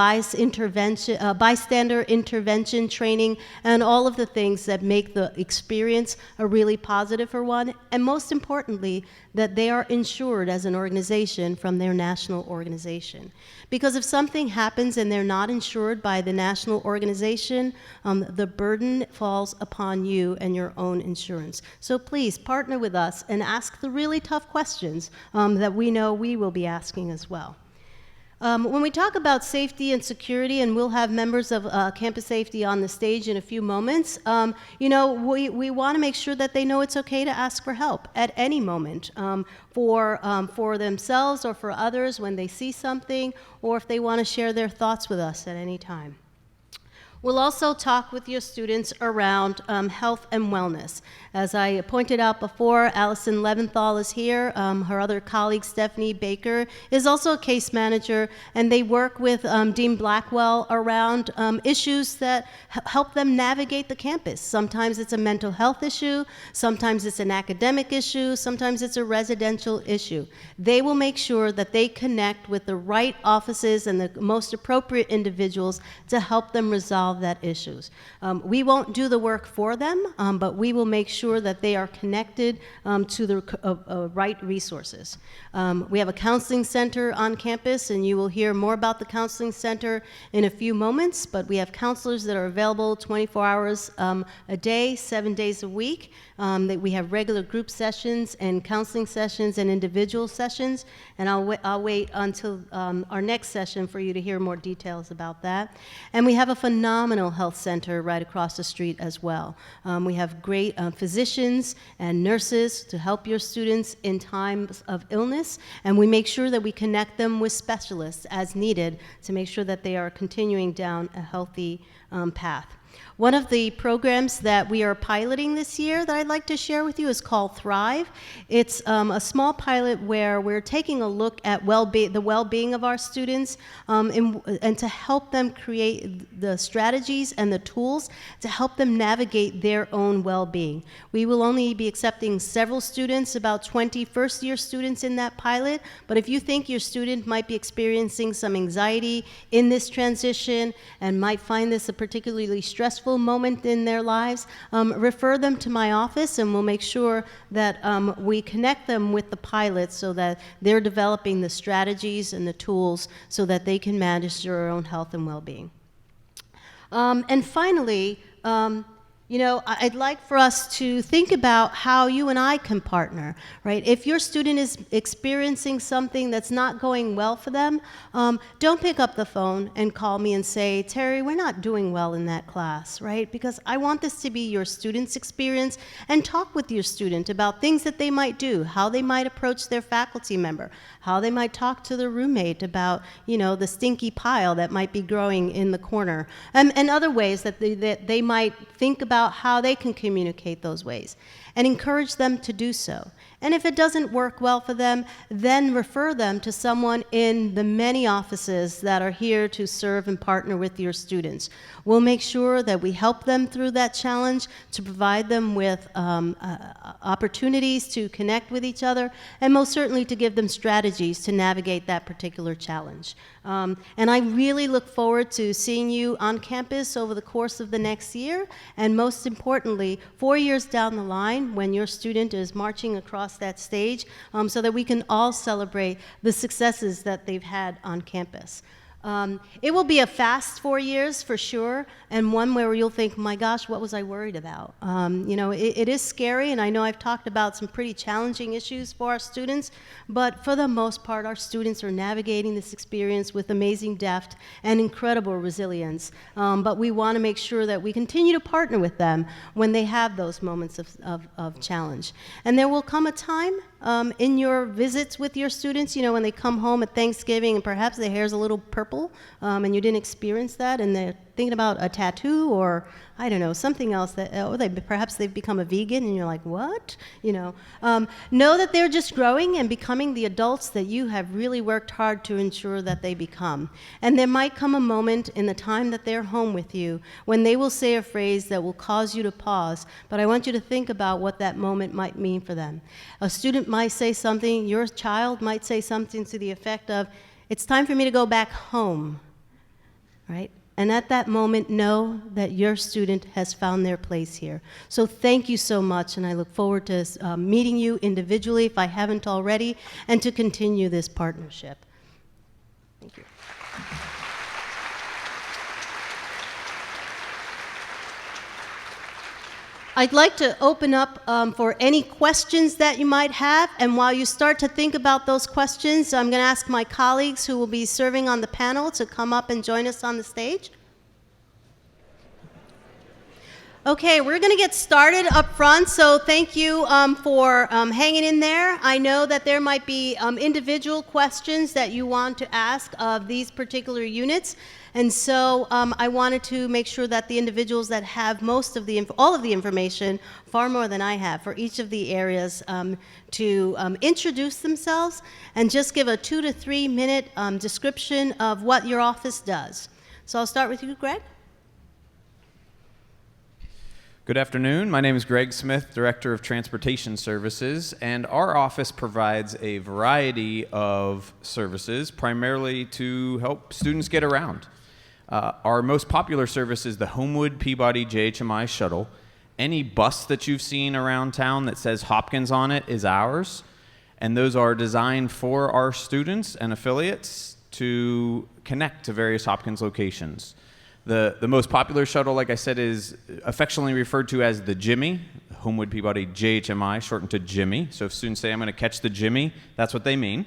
bystander intervention training, and all of the things that make the experience a really positive for one, and most importantly, that they are insured as an organization from their national organization. Because if something happens and they're not insured by the national organization, the burden falls upon you and your own insurance. So please partner with us and ask the really tough questions that we know we will be asking as well. When we talk about safety and security, and we'll have members of campus safety on the stage in a few moments, we want to make sure that they know it's okay to ask for help at any moment for themselves or for others when they see something, or if they want to share their thoughts with us at any time. We'll also talk with your students around health and wellness. As I pointed out before, Allison Leventhal is here. Her other colleague, Stephanie Baker, is also a case manager, and they work with Dean Blackwell around issues that help them navigate the campus. Sometimes it's a mental health issue, sometimes it's an academic issue, sometimes it's a residential issue. They will make sure that they connect with the right offices and the most appropriate individuals to help them resolve that issues. We won't do the work for them, but we will make sure that they are connected to the right resources. We have a counseling center on campus, and you will hear more about the counseling center in a few moments, but we have counselors that are available 24 hours a day, 7 days a week. That we have regular group sessions and counseling sessions and individual sessions, and I'll wait until our next session for you to hear more details about that. And we have a phenomenal health center right across the street as well. We have great physicians and nurses to help your students in times of illness, and we make sure that we connect them with specialists as needed to make sure that they are continuing down a healthy path. One of the programs that we are piloting this year that I'd like to share with you is called Thrive. It's a small pilot where we're taking a look at the well-being of our students and to help them create the strategies and the tools to help them navigate their own well-being. We will only be accepting several students, about 20 first-year students in that pilot, but if you think your student might be experiencing some anxiety in this transition and might find this a particularly stressful moment in their lives, refer them to my office, and we'll make sure that we connect them with the pilots so that they're developing the strategies and the tools so that they can manage their own health and well-being. And finally, you know, I'd like for us to think about how you and I can partner, right? If your student is experiencing something that's not going well for them, don't pick up the phone and call me and say, Terry, we're not doing well in that class, right? Because I want this to be your student's experience, and talk with your student about things that they might do, how they might approach their faculty member, how they might talk to their roommate about, you know, the stinky pile that might be growing in the corner, and other ways that they might think about how they can communicate those ways, and encourage them to do so. And if it doesn't work well for them, then refer them to someone in the many offices that are here to serve and partner with your students. We'll make sure that we help them through that challenge, to provide them with opportunities to connect with each other, and most certainly to give them strategies to navigate that particular challenge. And I really look forward to seeing you on campus over the course of the next year, and most importantly, 4 years down the line when your student is marching across that stage, so that we can all celebrate the successes that they've had on campus. It will be a fast 4 years for sure, and one where you'll think, my gosh, what was I worried about? You know, it is scary, and I know I've talked about some pretty challenging issues for our students, but for the most part, our students are navigating this experience with amazing depth and incredible resilience. But we want to make sure that we continue to partner with them when they have those moments of challenge. And there will come a time in your visits with your students, you know, when they come home at Thanksgiving and perhaps their hair's a little purple, and you didn't experience that, and they're thinking about a tattoo or, I don't know, something else, that, or perhaps they've become a vegan, and you're like, what? You know, know that they're just growing and becoming the adults that you have really worked hard to ensure that they become. And there might come a moment in the time that they're home with you when they will say a phrase that will cause you to pause, but I want you to think about what that moment might mean for them. A student might say something, your child might say something to the effect of, it's time for me to go back home, right? And at that moment, know that your student has found their place here. So thank you so much, and I look forward to meeting you individually if I haven't already, and to continue this partnership. Thank you. I'd like to open up for any questions that you might have, and while you start to think about those questions, I'm going to ask my colleagues who will be serving on the panel to come up and join us on the stage. Okay, we're going to get started up front, so thank you for hanging in there. I know that there might be individual questions that you want to ask of these particular units, and so I wanted to make sure that the individuals that have all of the information, far more than I have, for each of the areas to introduce themselves and just give a 2 to 3 minute description of what your office does. So I'll start with you, Greg. Good afternoon. My name is Greg Smith, Director of Transportation Services, and our office provides a variety of services, primarily to help students get around. Our most popular service is the Homewood Peabody JHMI shuttle. Any bus that you've seen around town that says Hopkins on it is ours, and those are designed for our students and affiliates to connect to various Hopkins locations. The most popular shuttle, like I said, is affectionately referred to as the Jimmy, Homewood Peabody JHMI, shortened to Jimmy. So if students say, I'm going to catch the Jimmy, that's what they mean.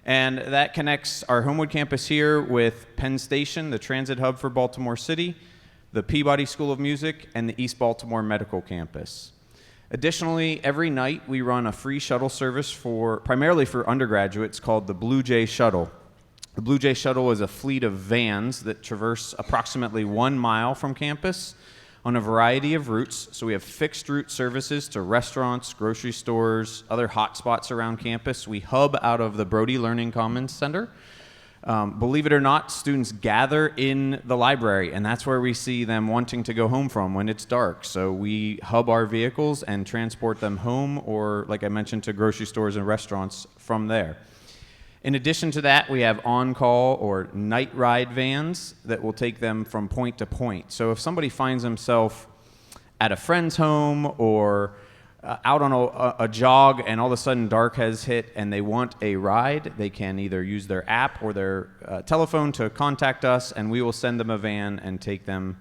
And that connects our Homewood campus here with Penn Station, the transit hub for Baltimore City, the Peabody School of Music, and the East Baltimore Medical Campus. Additionally, every night we run a free shuttle service primarily for undergraduates called the Blue Jay Shuttle. The Blue Jay Shuttle is a fleet of vans that traverse approximately 1 mile from campus on a variety of routes. So we have fixed route services to restaurants, grocery stores, other hot spots around campus. We hub out of the Brody Learning Commons Center. Believe it or not, students gather in the library, and that's where we see them wanting to go home from when it's dark. So we hub our vehicles and transport them home or, like I mentioned, to grocery stores and restaurants from there. In addition to that, we have on-call or night ride vans that will take them from point to point. So if somebody finds himself at a friend's home or out on a jog and all of a sudden dark has hit and they want a ride, they can either use their app or their telephone to contact us, and we will send them a van and take them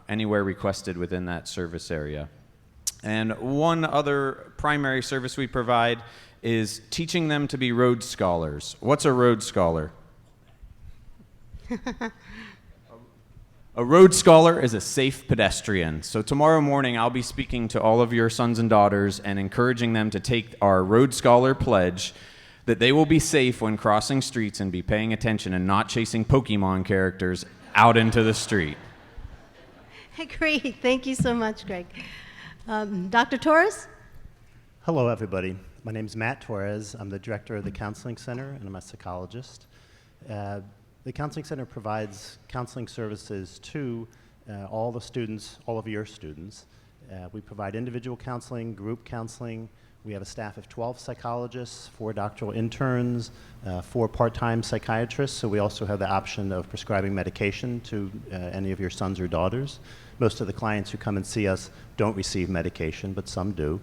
anywhere requested within that service area. And one other primary service we provide is teaching them to be road scholars. What's a road scholar? A road scholar is a safe pedestrian. So tomorrow morning I'll be speaking to all of your sons and daughters and encouraging them to take our Road Scholar pledge that they will be safe when crossing streets and be paying attention and not chasing Pokemon characters out into the street. Great. Thank you so much, Greg. Dr. Torres? Hello, everybody. My name is Matt Torres. I'm the director of the Counseling Center, and I'm a psychologist. The Counseling Center provides counseling services to all the students, all of your students. We provide individual counseling, group counseling. We have a staff of 12 psychologists, 4 doctoral interns, 4 part-time psychiatrists, so we also have the option of prescribing medication to any of your sons or daughters. Most of the clients who come and see us don't receive medication, but some do.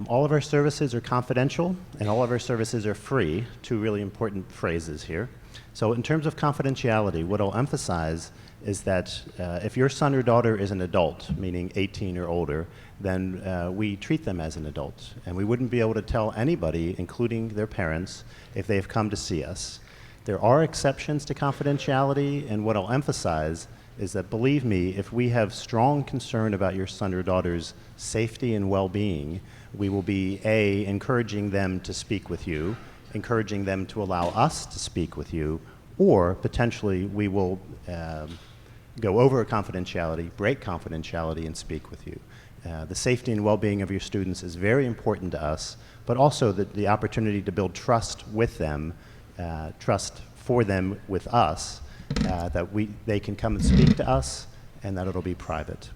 All of our services are confidential, and all of our services are free, 2 really important phrases here. So in terms of confidentiality, what I'll emphasize is that if your son or daughter is an adult, meaning 18 or older, then we treat them as an adult. And we wouldn't be able to tell anybody, including their parents, if they've come to see us. There are exceptions to confidentiality, and what I'll emphasize is that, believe me, if we have strong concern about your son or daughter's safety and well-being, we will be, A, encouraging them to speak with you, encouraging them to allow us to speak with you, or potentially we will go over confidentiality, break confidentiality, and speak with you. The safety and well-being of your students is very important to us, but also the opportunity to build trust with them, trust for them with us, that they can come and speak to us, and that it'll be private.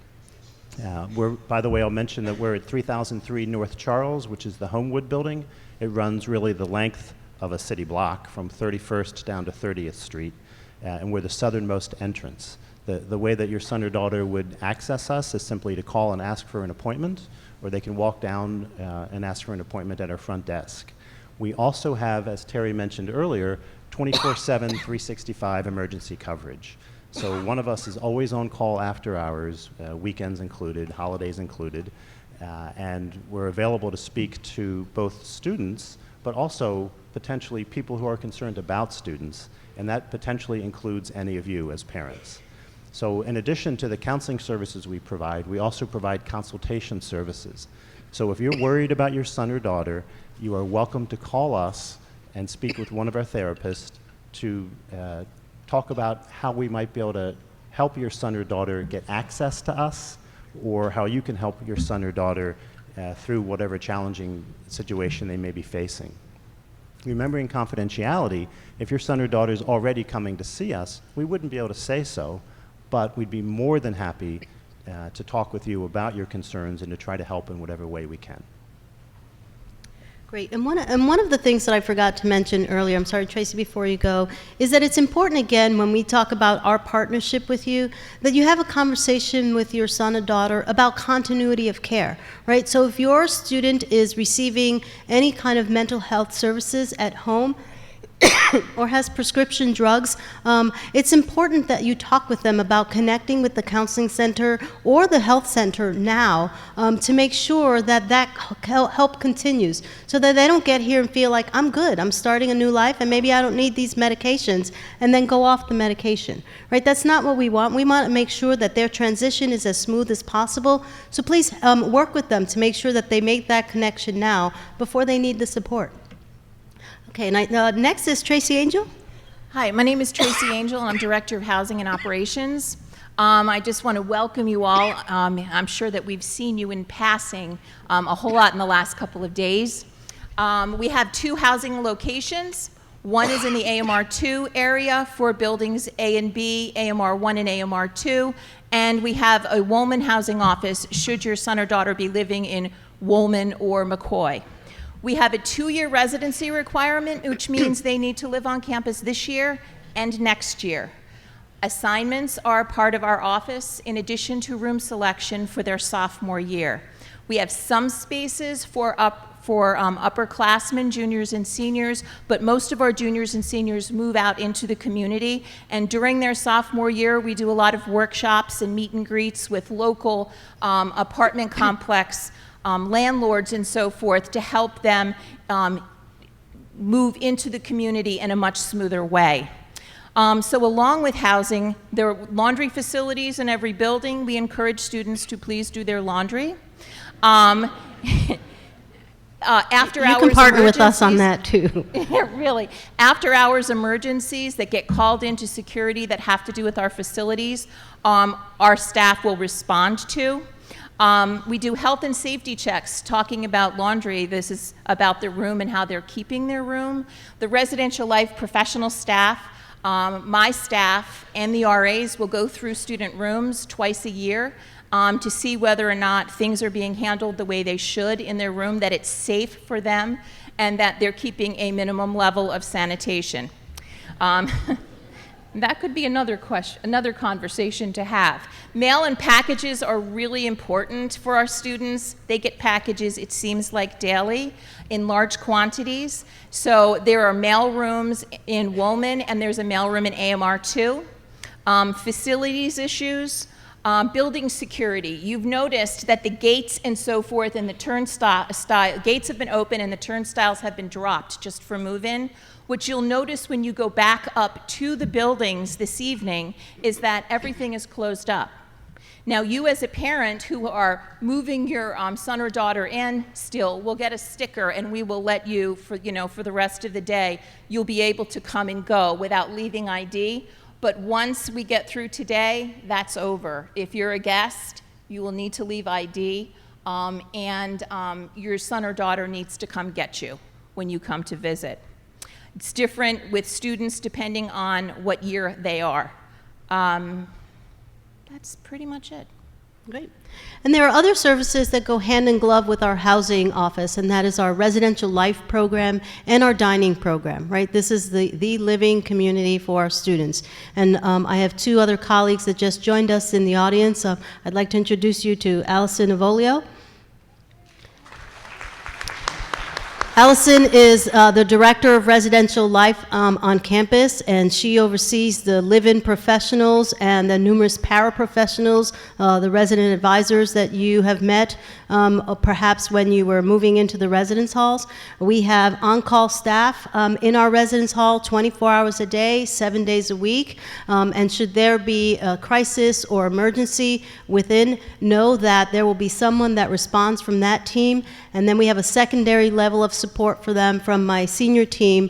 By the way, I'll mention that we're at 3003 North Charles, which is the Homewood building. It runs really the length of a city block from 31st down to 30th Street, and we're the southernmost entrance. The way that your son or daughter would access us is simply to call and ask for an appointment, or they can walk down and ask for an appointment at our front desk. We also have, as Terry mentioned earlier, 24/7, 365 emergency coverage. So one of us is always on call after hours, weekends included, holidays included, and we're available to speak to both students, but also potentially people who are concerned about students, and that potentially includes any of you as parents. So in addition to the counseling services we provide, we also provide consultation services. So if you're worried about your son or daughter, you are welcome to call us and speak with one of our therapists to talk about how we might be able to help your son or daughter get access to us, or how you can help your son or daughter through whatever challenging situation they may be facing. Remembering confidentiality, if your son or daughter is already coming to see us, we wouldn't be able to say so, but we'd be more than happy to talk with you about your concerns and to try to help in whatever way we can. Great. And one of the things that I forgot to mention earlier, I'm sorry, Tracy, before you go, is that it's important, again, when we talk about our partnership with you, that you have a conversation with your son or daughter about continuity of care, right? So if your student is receiving any kind of mental health services at home, or has prescription drugs, it's important that you talk with them about connecting with the counseling center or the health center now to make sure that that help continues, so that they don't get here and feel like, I'm good, I'm starting a new life, and maybe I don't need these medications, and then go off the medication, right? That's not what we want. We want to make sure that their transition is as smooth as possible, so please work with them to make sure that they make that connection now before they need the support. Okay, next is Tracy Angel. Hi, my name is Tracy Angel, and I'm Director of Housing and Operations. I just want to welcome you all. I'm sure that we've seen you in passing a whole lot in the last couple of days. We have 2 housing locations. One is in the AMR 2 area for buildings A and B, AMR 1 and AMR 2, and we have a Woolman housing office should your son or daughter be living in Woolman or McCoy. We have a 2-year residency requirement, which means they need to live on campus this year and next year. Assignments are part of our office in addition to room selection for their sophomore year. We have some spaces for upperclassmen, juniors and seniors, but most of our juniors and seniors move out into the community, and during their sophomore year we do a lot of workshops and meet and greets with local apartment complex landlords and so forth to help them move into the community in a much smoother way. So along with housing, there are laundry facilities in every building. We encourage students to please do their laundry. After hours you can partner with us on that too. Really. After hours emergencies that get called into security that have to do with our facilities, our staff will respond to. We do health and safety checks talking about laundry. This is about their room and how they're keeping their room. The residential life professional staff, my staff and the RAs will go through student rooms twice a year to see whether or not things are being handled the way they should in their room, that it's safe for them, and that they're keeping a minimum level of sanitation. That could be another conversation to have. Mail and packages are really important for our students. They get packages, it seems like, daily in large quantities. So there are mail rooms in Woolman, and there's a mail room in AMR 2. Facilities issues, building security. You've noticed that the gates and so forth and the turnstile, gates have been open and the turnstiles have been dropped just for move-in. What you'll notice when you go back up to the buildings this evening is that everything is closed up. Now, you as a parent who are moving your son or daughter in still will get a sticker, and we will let you, for the rest of the day, you'll be able to come and go without leaving ID. But once we get through today, that's over. If you're a guest, you will need to leave ID, and your son or daughter needs to come get you when you come to visit. It's different with students depending on what year they are. That's pretty much it. Great. And there are other services that go hand in glove with our housing office, and that is our residential life program and our dining program, right? This is the living community for our students. And I have 2 other colleagues that just joined us in the audience. I'd like to introduce you to Allison Avolio. Allison is the Director of Residential Life on campus, and she oversees the live-in professionals and the numerous paraprofessionals, the resident advisors that you have met, perhaps when you were moving into the residence halls. We have on-call staff in our residence hall 24 hours a day, 7 days a week, and should there be a crisis or emergency within, know that there will be someone that responds from that team, and then we have a secondary level of support for them from my senior team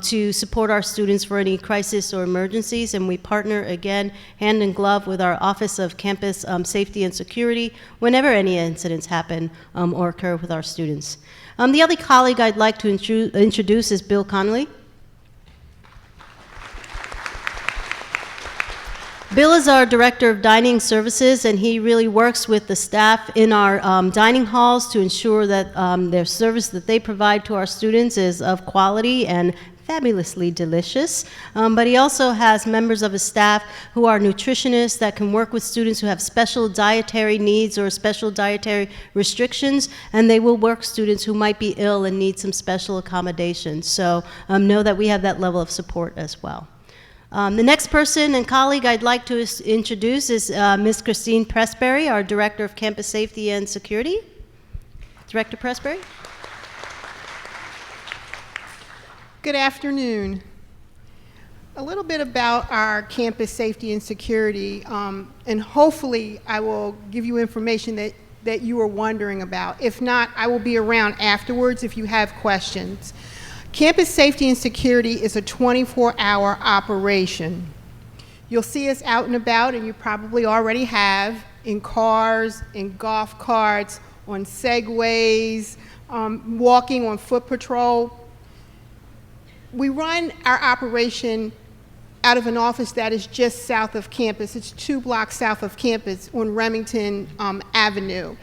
to support our students for any crisis or emergencies, and we partner again hand in glove with our Office of Campus Safety and Security whenever any incidents happen or occur with our students. The other colleague I'd like to introduce is Bill Connolly. Bill is our Director of Dining Services, and he really works with the staff in our dining halls to ensure that their service that they provide to our students is of quality and fabulously delicious. But he also has members of his staff who are nutritionists that can work with students who have special dietary needs or special dietary restrictions, and they will work students who might be ill and need some special accommodations. So know that we have that level of support as well. The next person and colleague I'd like to introduce is Ms. Christine Pressberry, our Director of Campus Safety and Security. Director Pressberry. Good afternoon. A little bit about our campus safety and security, and hopefully I will give you information that you are wondering about. If not, I will be around afterwards if you have questions. Campus safety and security is a 24-hour operation. You'll see us out and about, and you probably already have, in cars, in golf carts, on segways, walking on foot patrol. We run our operation out of an office that is just south of campus. It's 2 blocks south of campus on Remington Avenue.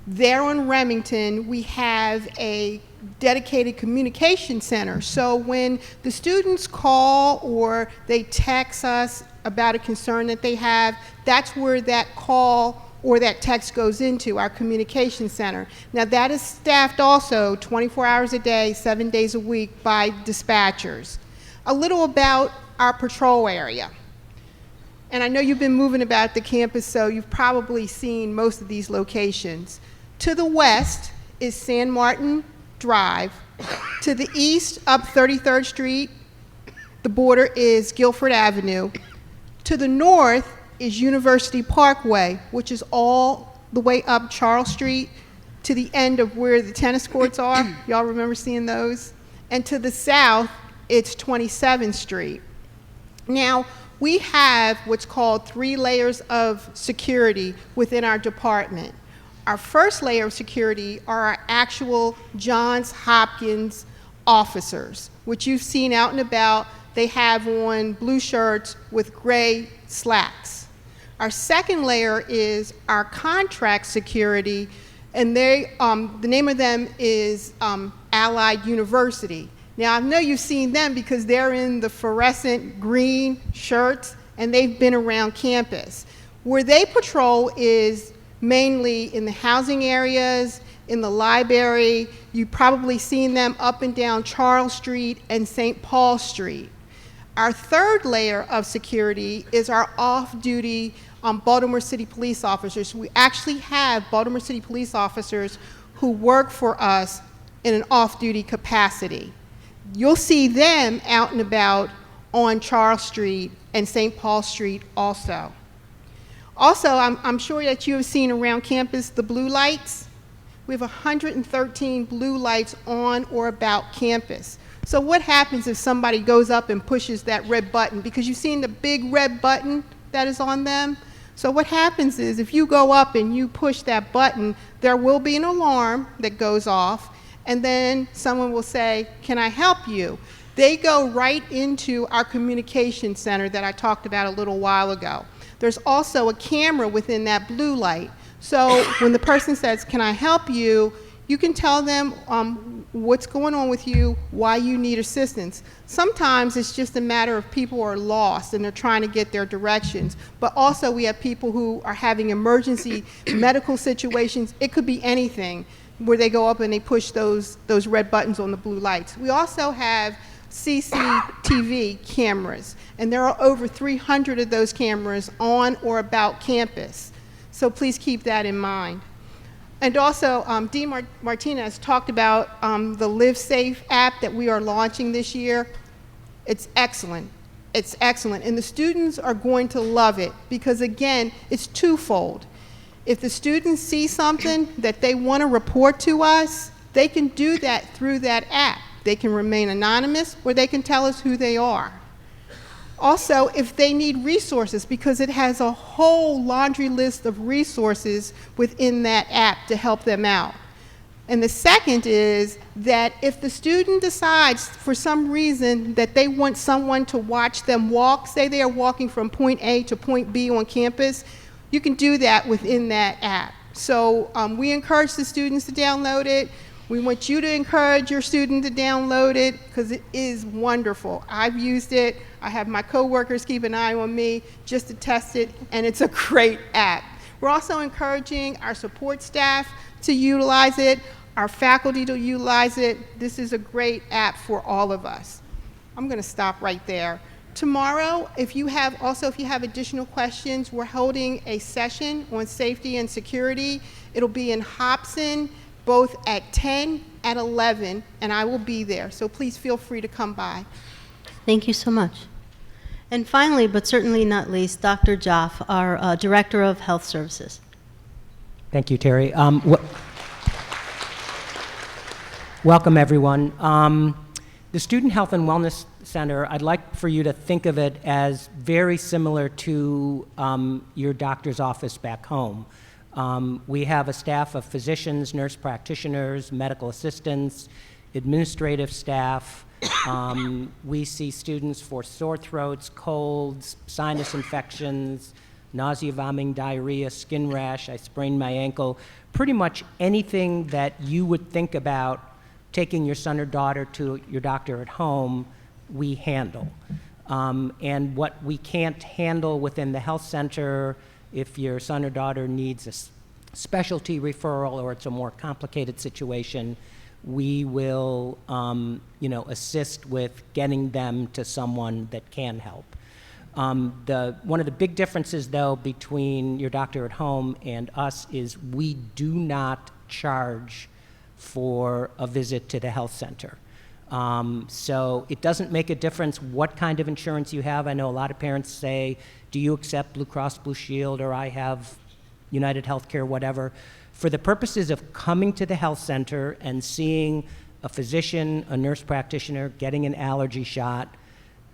There on Remington, we have a dedicated communication center. So when the students call or they text us about a concern that they have, that's where that call or that text goes into, our communication center. Now that is staffed also 24 hours a day, 7 days a week by dispatchers. A little about our patrol area. And I know you've been moving about the campus, so you've probably seen most of these locations. To the west is San Martin Drive. To the east, up 33rd Street, the border is Guilford Avenue. To the north is University Parkway, which is all the way up Charles Street to the end of where the tennis courts are. Y'all remember seeing those? And to the south, it's 27th Street. Now, we have what's called 3 layers of security within our department. Our first layer of security are our actual Johns Hopkins officers, which you've seen out and about. They have on blue shirts with gray slacks. Our second layer is our contract security, and the name of them is Allied University. Now, I know you've seen them because they're in the fluorescent green shirts, and they've been around campus. Where they patrol is mainly in the housing areas, in the library. You've probably seen them up and down Charles Street and St. Paul Street. Our third layer of security is our off-duty Baltimore City police officers. We actually have Baltimore City police officers who work for us in an off-duty capacity. You'll see them out and about on Charles Street and St. Paul Street also. Also, I'm sure that you have seen around campus the blue lights. We have 113 blue lights on or about campus. So what happens if somebody goes up and pushes that red button? Because you've seen the big red button that is on them. So what happens is if you go up and you push that button, there will be an alarm that goes off, and then someone will say, "Can I help you?" They go right into our communication center that I talked about a little while ago. There's also a camera within that blue light. So when the person says, "Can I help you?" you can tell them what's going on with you, why you need assistance. Sometimes it's just a matter of people are lost and they're trying to get their directions. But also we have people who are having emergency medical situations. It could be anything. where they go up and they push those red buttons on the blue lights. We also have CCTV cameras, and there are over 300 of those cameras on or about campus. So please keep that in mind. And also, Dean Martinez talked about the Live Safe app that we are launching this year. It's excellent. It's excellent. And the students are going to love it because, again, it's twofold. If the students see something that they want to report to us, they can do that through that app. They can remain anonymous, or they can tell us who they are. Also, if they need resources, because it has a whole laundry list of resources within that app to help them out. And the second is that if the student decides for some reason that they want someone to watch them walk, say they are walking from point A to point B on campus, you can do that within that app. So we encourage the students to download it. We want you to encourage your student to download it because it is wonderful. I've used it. I have my coworkers keep an eye on me just to test it, and it's a great app. We're also encouraging our support staff to utilize it, our faculty to utilize it. This is a great app for all of us. I'm going to stop right there. Tomorrow, if you have additional questions, we're holding a session on safety and security. It'll be in Hobson, both at 10 and 11, and I will be there. So please feel free to come by. Thank you so much. And finally, but certainly not least, Dr. Joff, our Director of Health Services. Thank you, Terry. Welcome, everyone. The Student Health and Wellness Center, I'd like for you to think of it as very similar to your doctor's office back home. We have a staff of physicians, nurse practitioners, medical assistants, administrative staff. We see students for sore throats, colds, sinus infections, nausea, vomiting, diarrhea, skin rash, I sprained my ankle, pretty much anything that you would think about taking your son or daughter to your doctor at home, we handle. And what we can't handle within the health center, if your son or daughter needs a specialty referral or it's a more complicated situation, we will assist with getting them to someone that can help. One of the big differences, though, between your doctor at home and us is we do not charge for a visit to the health center. So it doesn't make a difference what kind of insurance you have. I know a lot of parents say, do you accept Blue Cross Blue Shield, or I have United Healthcare, whatever. For the purposes of coming to the health center and seeing a physician, a nurse practitioner, getting an allergy shot,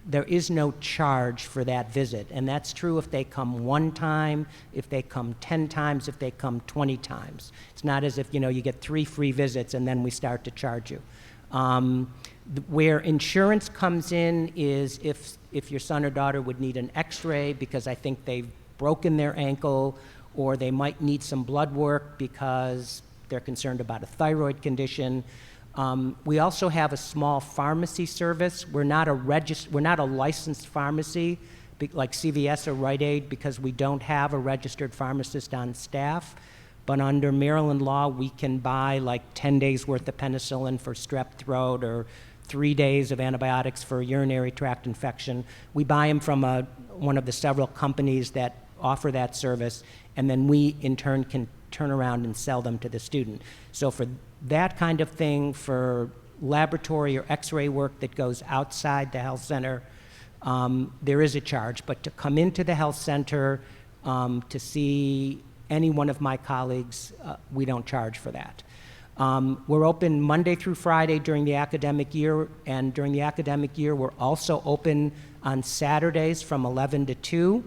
there is no charge for that visit. And that's true if they come one time, if they come 10 times, if they come 20 times. It's not as if, you get 3 free visits and then we start to charge you. Where insurance comes in is if your son or daughter would need an x-ray because I think they've broken their ankle, or they might need some blood work because they're concerned about a thyroid condition. We also have a small pharmacy service. We're not a licensed pharmacy like CVS or Rite Aid because we don't have a registered pharmacist on staff. But under Maryland law, we can buy like 10 days worth of penicillin for strep throat or 3 days of antibiotics for a urinary tract infection. We buy them from one of the several companies that offer that service, and then we in turn can turn around and sell them to the student. So for that kind of thing, for laboratory or x-ray work that goes outside the health center, there is a charge. But to come into the health center to see any one of my colleagues, we don't charge for that. We're open Monday through Friday during the academic year, and during the academic year, we're also open on Saturdays from 11 to 2.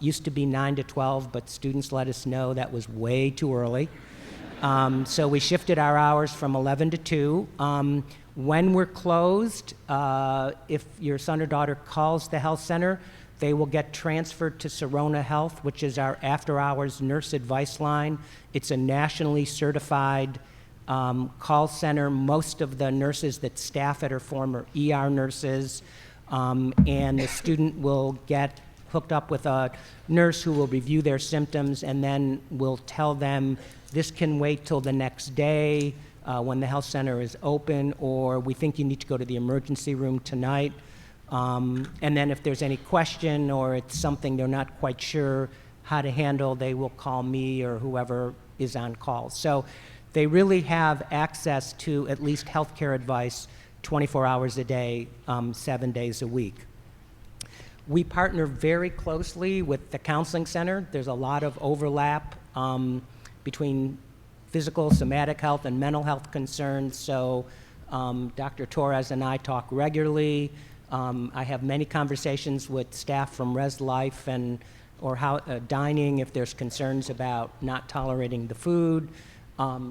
Used to be 9 to 12, but students let us know that was way too early. So we shifted our hours from 11 to 2. When we're closed, if your son or daughter calls the health center, they will get transferred to Serona Health, which is our after-hours nurse advice line. It's a nationally certified call center. Most of the nurses that staff it are former ER nurses, and the student will get hooked up with a nurse who will review their symptoms and then will tell them this can wait till the next day when the health center is open, or we think you need to go to the emergency room tonight. And then if there's any question or it's something they're not quite sure how to handle, they will call me or whoever is on call. So they really have access to at least healthcare advice 24 hours a day, 7 days a week. We partner very closely with the counseling center. There's a lot of overlap between physical, somatic health, and mental health concerns. So Dr. Torres and I talk regularly. I have many conversations with staff from Res Life or dining if there's concerns about not tolerating the food.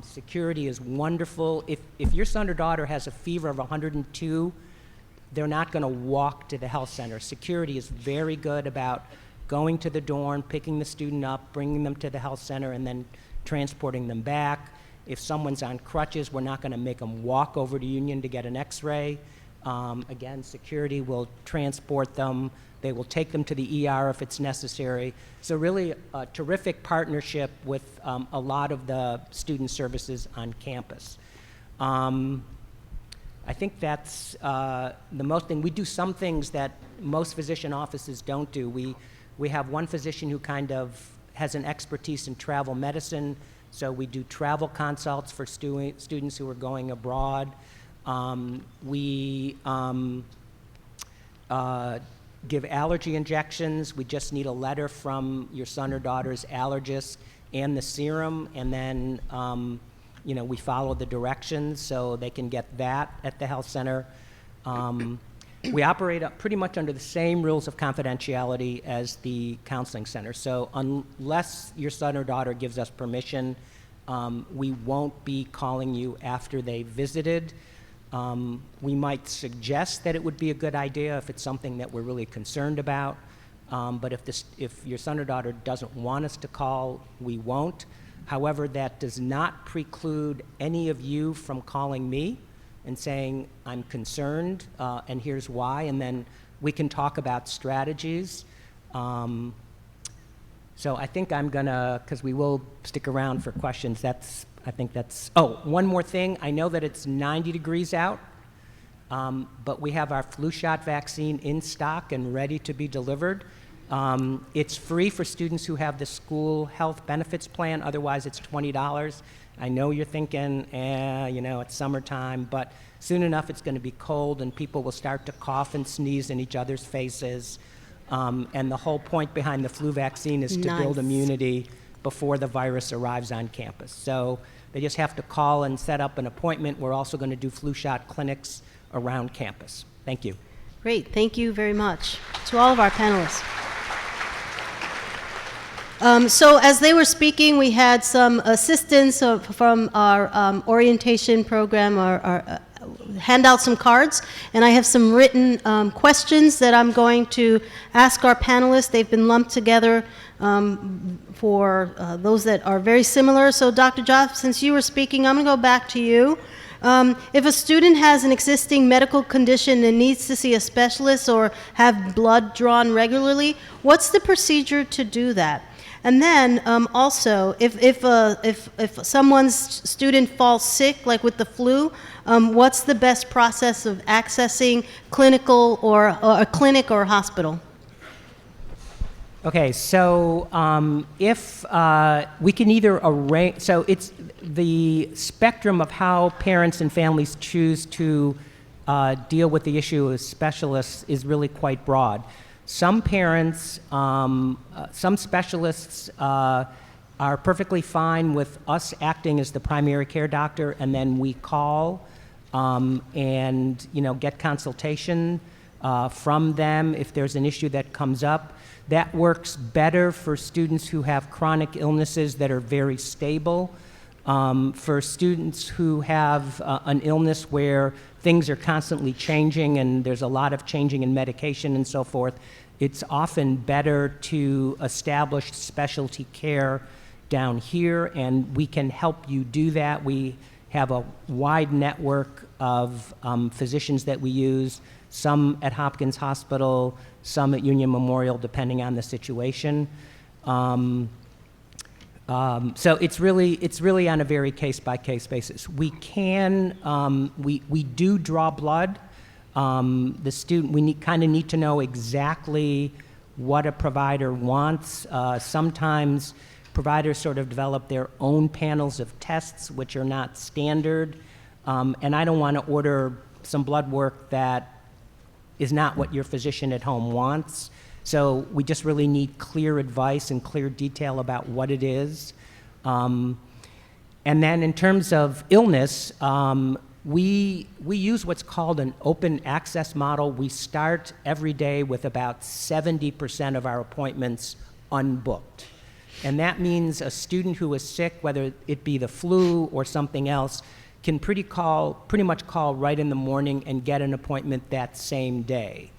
Security is wonderful. If your son or daughter has a fever of 102, they're not going to walk to the health center. Security is very good about going to the dorm, picking the student up, bringing them to the health center, and then transporting them back. If someone's on crutches, we're not going to make them walk over to Union to get an x-ray. Again, security will transport them. They will take them to the ER if it's necessary. So really a terrific partnership with a lot of the student services on campus. I think that's the most thing. We do some things that most physician offices don't do. We have one physician who kind of has an expertise in travel medicine, so we do travel consults for students who are going abroad. We give allergy injections. We just need a letter from your son or daughter's allergist and the serum, and then we follow the directions so they can get that at the health center. We operate pretty much under the same rules of confidentiality as the counseling center. So unless your son or daughter gives us permission, we won't be calling you after they visited. We might suggest that it would be a good idea if it's something that we're really concerned about. But if your son or daughter doesn't want us to call, we won't. However, that does not preclude any of you from calling me and saying, I'm concerned, and here's why, and then we can talk about strategies. So I think I'm gonna, because we will stick around for questions, oh, one more thing. I know that it's 90 degrees out, but we have our flu shot vaccine in stock and ready to be delivered. It's free for students who have the school health benefits plan. Otherwise, it's $20. I know you're thinking, it's summertime, but soon enough it's going to be cold and people will start to cough and sneeze in each other's faces. And the whole point behind the flu vaccine is to build immunity before the virus arrives on campus. So they just have to call and set up an appointment. We're also going to do flu shot clinics around campus. Thank you. Great, thank you very much to all of our panelists. So as they were speaking, we had some assistance from our orientation program, our hand out some cards, and I have some written questions that I'm going to ask our panelists. They've been lumped together for those that are very similar. So Dr. Joff, since you were speaking, I'm going to go back to you. If a student has an existing medical condition and needs to see a specialist or have blood drawn regularly, what's the procedure to do that? And then also, if someone's student falls sick, like with the flu, what's the best process of accessing clinical or a clinic or a hospital? Okay, so if we can either arrange, so it's the spectrum of how parents and families choose to deal with the issue as specialists is really quite broad. Some parents, some specialists are perfectly fine with us acting as the primary care doctor, and then we call and get consultation from them if there's an issue that comes up. That works better for students who have chronic illnesses that are very stable. For students who have an illness where things are constantly changing and there's a lot of changing in medication and so forth, it's often better to establish specialty care down here, and we can help you do that. We have a wide network of physicians that we use, some at Hopkins Hospital, some at Union Memorial, depending on the situation. So it's really on a very case-by-case basis. We do draw blood. The student, we kind of need to know exactly what a provider wants. Sometimes providers sort of develop their own panels of tests, which are not standard. And I don't want to order some blood work that is not what your physician at home wants. So we just really need clear advice and clear detail about what it is. And then in terms of illness, we use what's called an open access model. We start every day with about 70% of our appointments unbooked. And that means a student who is sick, whether it be the flu or something else, can pretty much call right in the morning and get an appointment that same day.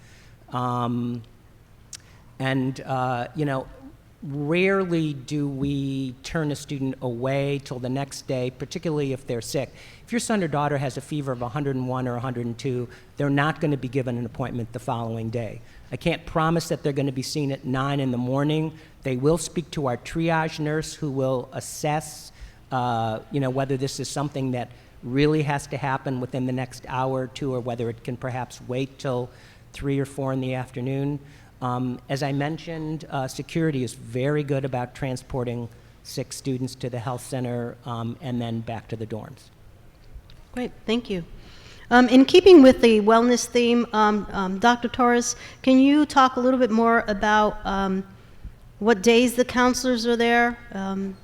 Rarely do we turn a student away till the next day, particularly if they're sick. If your son or daughter has a fever of 101 or 102, they're not going to be given an appointment the following day. I can't promise that they're going to be seen at 9 in the morning. They will speak to our triage nurse who will assess whether this is something that really has to happen within the next hour or two, or whether it can perhaps wait till 3 or 4 in the afternoon. As I mentioned, security is very good about transporting sick students to the health center and then back to the dorms. Great, thank you. In keeping with the wellness theme, Dr. Torres, can you talk a little bit more about what days the counselors are there? I'm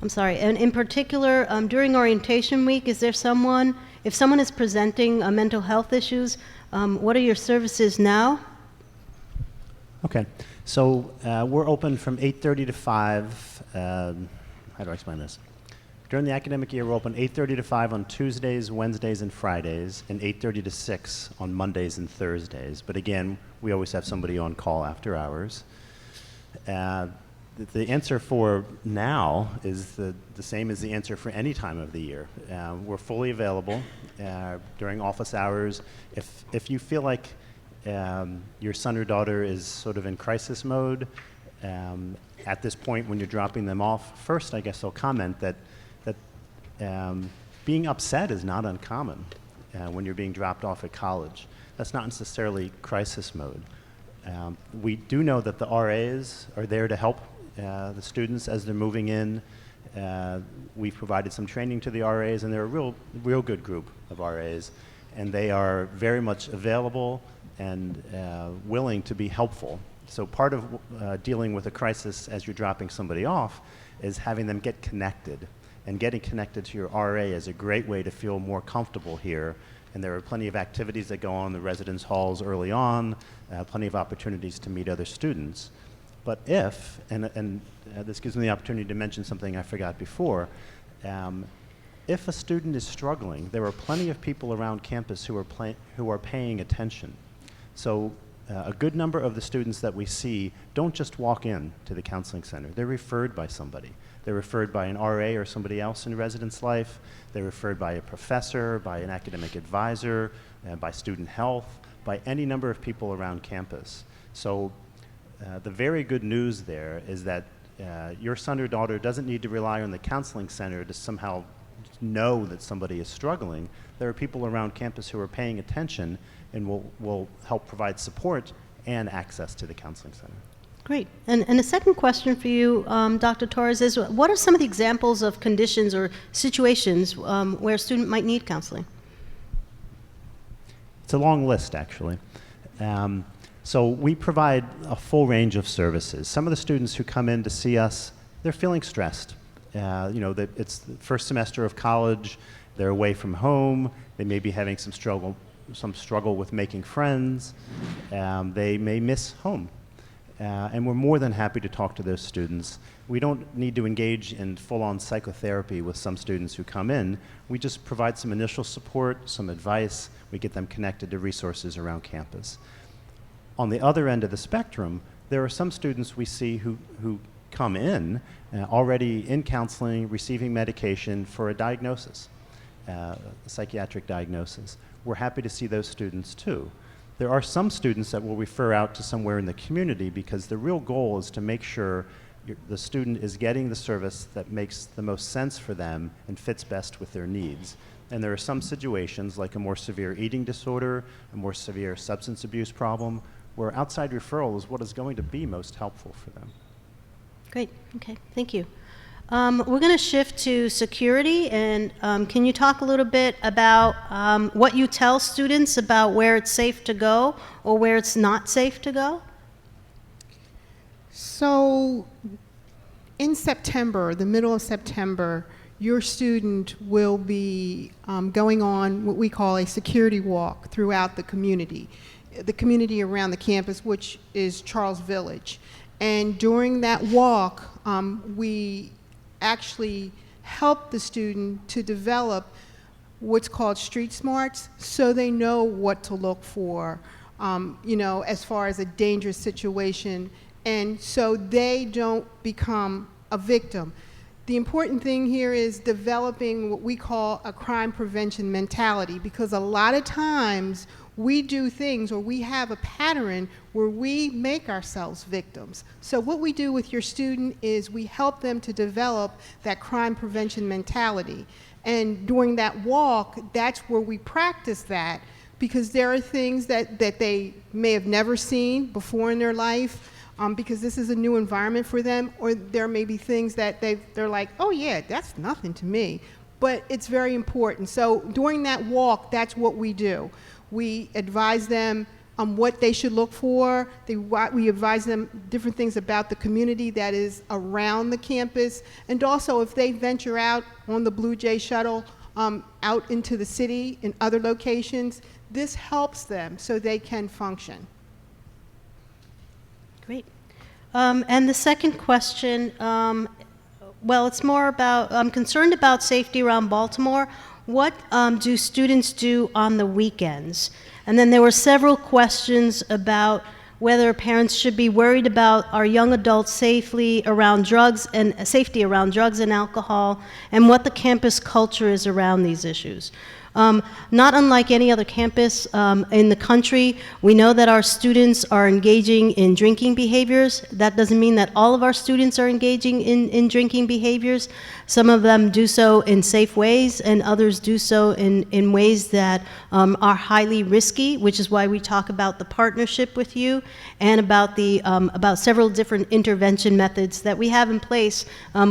sorry, and in particular, during orientation week, is there someone, if someone is presenting mental health issues, what are your services now? Okay, so we're open from 8:30 to 5. How do I explain this? During the academic year, we're open 8:30 to 5 on Tuesdays, Wednesdays, and Fridays, and 8:30 to 6 on Mondays and Thursdays. But again, we always have somebody on call after hours. The answer for now is the same as the answer for any time of the year. We're fully available during office hours. If you feel like your son or daughter is sort of in crisis mode, at this point when you're dropping them off, first I guess I'll comment that being upset is not uncommon when you're being dropped off at college. That's not necessarily crisis mode. We do know that the RAs are there to help the students as they're moving in. We've provided some training to the RAs, and they're a real good group of RAs, and they are very much available and willing to be helpful. So part of dealing with a crisis as you're dropping somebody off is having them get connected. And getting connected to your RA is a great way to feel more comfortable here. And there are plenty of activities that go on in the residence halls early on, plenty of opportunities to meet other students. But if, and this gives me the opportunity to mention something I forgot before, if a student is struggling, there are plenty of people around campus who are paying attention. So a good number of the students that we see don't just walk in to the counseling center. They're referred by somebody. They're referred by an RA or somebody else in residence life. They're referred by a professor, by an academic advisor, by student health, by any number of people around campus. So the very good news there is that your son or daughter doesn't need to rely on the counseling center to somehow know that somebody is struggling. There are people around campus who are paying attention and will help provide support and access to the counseling center. Great. And a second question for you, Dr. Torres, is what are some of the examples of conditions or situations where a student might need counseling? It's a long list, actually. So we provide a full range of services. Some of the students who come in to see us, they're feeling stressed. It's the first semester of college, they're away from home, they may be having some struggle with making friends, they may miss home. And we're more than happy to talk to those students. We don't need to engage in full-on psychotherapy with some students who come in. We just provide some initial support, some advice. We get them connected to resources around campus. On the other end of the spectrum, there are some students we see who come in already in counseling, receiving medication for a diagnosis, a psychiatric diagnosis. We're happy to see those students too. There are some students that we'll refer out to somewhere in the community because the real goal is to make sure the student is getting the service that makes the most sense for them and fits best with their needs. And there are some situations, like a more severe eating disorder, a more severe substance abuse problem, where outside referral is what is going to be most helpful for them. Great. Okay. Thank you. We're going to shift to security, and can you talk a little bit about what you tell students about where it's safe to go or where it's not safe to go? So in September, the middle of September, your student will be going on what we call a security walk throughout the community around the campus, which is Charles Village. And during that walk, we actually help the student to develop what's called street smarts, so they know what to look for, you know, as far as a dangerous situation, and so they don't become a victim. The important thing here is developing what we call a crime prevention mentality, because a lot of times we do things, or we have a pattern where we make ourselves victims. So what we do with your student is we help them to develop that crime prevention mentality. And during that walk, that's where we practice that, because there are things that they may have never seen before in their life, because this is a new environment for them, or there may be things that they're like, oh yeah, that's nothing to me. But it's very important. So during that walk, that's what we do. We advise them on what they should look for. We advise them different things about the community that is around the campus. And also, if they venture out on the Blue Jay shuttle out into the city in other locations, this helps them so they can function. Great. And the second question, well, it's more about, I'm concerned about safety around Baltimore. What do students do on the weekends? And then there were several questions about whether parents should be worried about our young adults safety around drugs and alcohol, and what the campus culture is around these issues. Not unlike any other campus in the country, we know that our students are engaging in drinking behaviors. That doesn't mean that all of our students are engaging in drinking behaviors. Some of them do so in safe ways, and others do so in ways that are highly risky, which is why we talk about the partnership with you and about about several different intervention methods that we have in place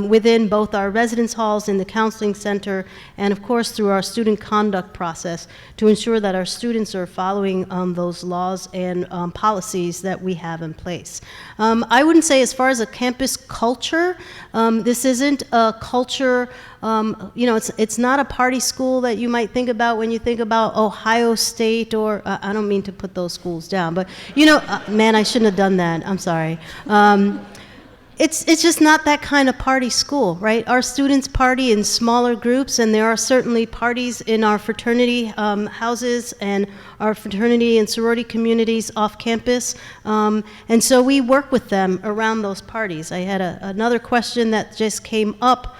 within both our residence halls in the counseling center, and of course through our student conduct process, to ensure that our students are following those laws and policies that we have in place. I wouldn't say, as far as a campus culture, this isn't a culture, you know, it's not a party school that you might think about when you think about Ohio State, or I don't mean to put those schools down, but you know, man, I shouldn't have done that. I'm sorry. It's just not that kind of party school, right? Our students party in smaller groups, and there are certainly parties in our fraternity houses and our fraternity and sorority communities off campus, and so we work with them around those parties. I had another question that just came up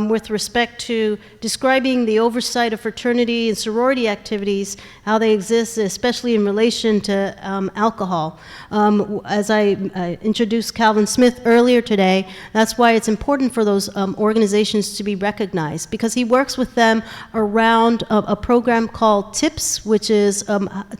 with respect to describing the oversight of fraternity and sorority activities, how they exist, especially in relation to alcohol. As I introduced Calvin Smith earlier today, that's why it's important for those organizations to be recognized, because he works with them around a program called TIPS, which is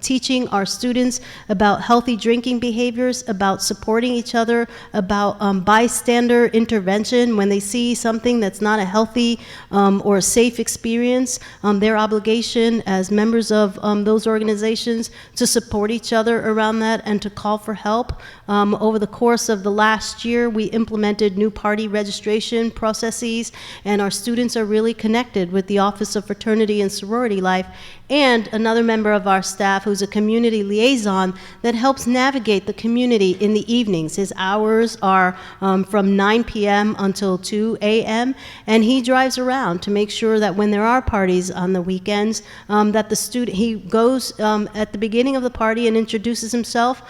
teaching our students about healthy drinking behaviors, about supporting each other, about bystander intervention when they see something that's not a healthy or a safe experience, their obligation as members of those organizations to support each other around that and to call for help. Over the course of the last year, we implemented new party registration processes, and our students are really connected with the Office of Fraternity and Sorority Life, and another member of our staff who's a community liaison that helps navigate the community in the evenings. His hours are from 9 p.m. until 2 a.m., and he drives around to make sure that when there are parties on the weekends, that the student, he goes at the beginning of the party and introduces himself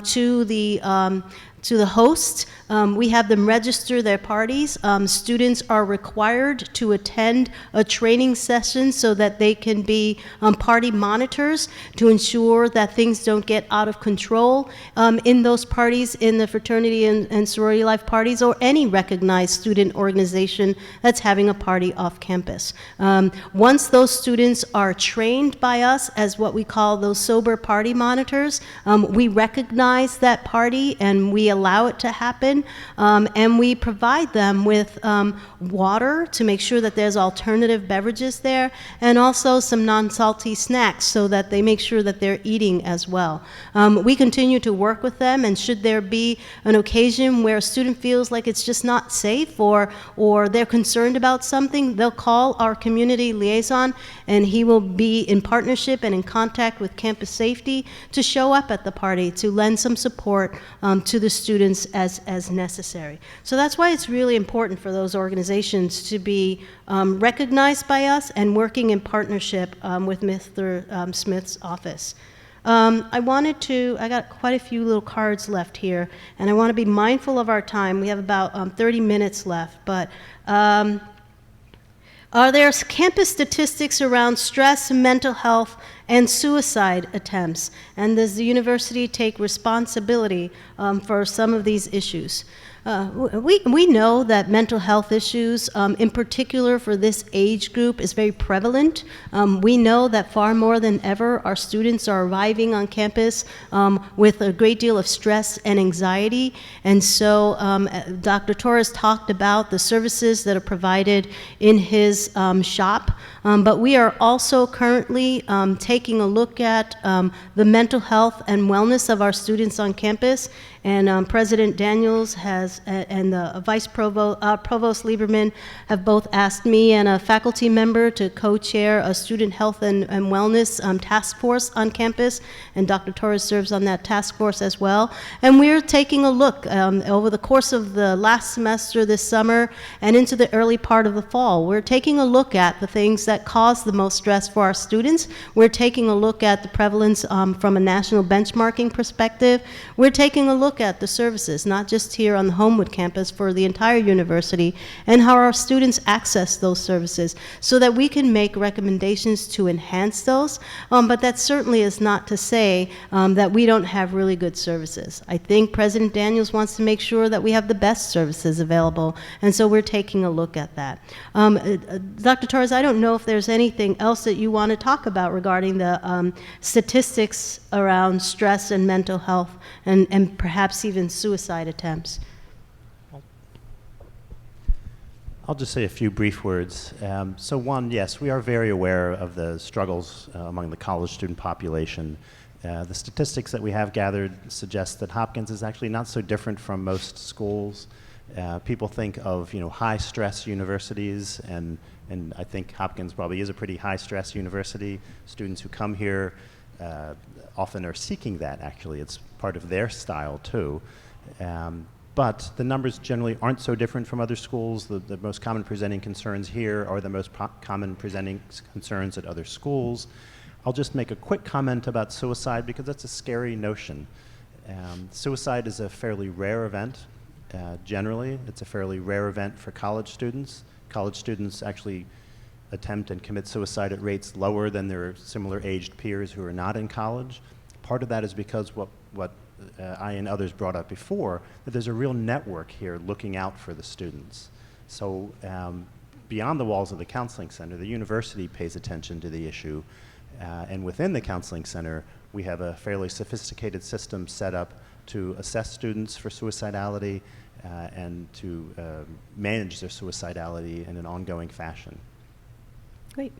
to the to the host. We have them register their parties. Students are required to attend a training session so that they can be party monitors to ensure that things don't get out of control in those parties, in the fraternity and sorority life parties, or any recognized student organization that's having a party off campus. Once those students are trained by us as what we call those sober party monitors, we recognize that party and we allow it to happen, and we provide them with water to make sure that there's alternative beverages there, and also some non-salty snacks so that they make sure that they're eating as well. We continue to work with them, and should there be an occasion where a student feels like it's just not safe or they're concerned about something, they'll call our community liaison, and he will be in partnership and in contact with campus safety to show up at the party to lend some support to the students as necessary. So that's why it's really important for those organizations to be recognized by us and working in partnership with Mr. Smith's office. I got quite a few little cards left here, and I want to be mindful of our time. We have about 30 minutes left, but are there campus statistics around stress, mental health, and suicide attempts? And does the university take responsibility for some of these issues? We know that mental health issues, in particular for this age group, is very prevalent. We know that far more than ever, our students are arriving on campus with a great deal of stress and anxiety. And so Dr. Torres talked about the services that are provided in his shop. But we are also currently taking a look at the mental health and wellness of our students on campus. And President Daniels and the Vice Provost Lieberman have both asked me and a faculty member to co-chair a student health and wellness task force on campus, and Dr. Torres serves on that task force as well. And we're taking a look over the course of the last semester this summer and into the early part of the fall. We're taking a look at the things that cause the most stress for our students. We're taking a look at the prevalence from a national benchmarking perspective. We're taking a look at the services, not just here on the Homewood campus, for the entire university, and how our students access those services so that we can make recommendations to enhance those. But that certainly is not to say that we don't have really good services. I think President Daniels wants to make sure that we have the best services available, and so we're taking a look at that. Dr. Torres, I don't know if there's anything else that you want to talk about regarding the statistics around stress and mental health and perhaps even suicide attempts. I'll just say a few brief words. So one, yes, we are very aware of the struggles among the college student population. The statistics that we have gathered suggest that Hopkins is actually not so different from most schools. People think of high-stress universities, and I think Hopkins probably is a pretty high-stress university. Students who come here often are seeking that, actually. It's part of their style, too. But the numbers generally aren't so different from other schools. The most common presenting concerns here are the most common presenting concerns at other schools. I'll just make a quick comment about suicide because that's a scary notion. Suicide is a fairly rare event. Generally, it's a fairly rare event for college students. College students actually attempt and commit suicide at rates lower than their similar aged peers who are not in college. Part of that is because what I and others brought up before, that there's a real network here looking out for the students. So beyond the walls of the counseling center, the university pays attention to the issue, and within the counseling center, we have a fairly sophisticated system set up to assess students for suicidality and to manage their suicidality in an ongoing fashion. Great.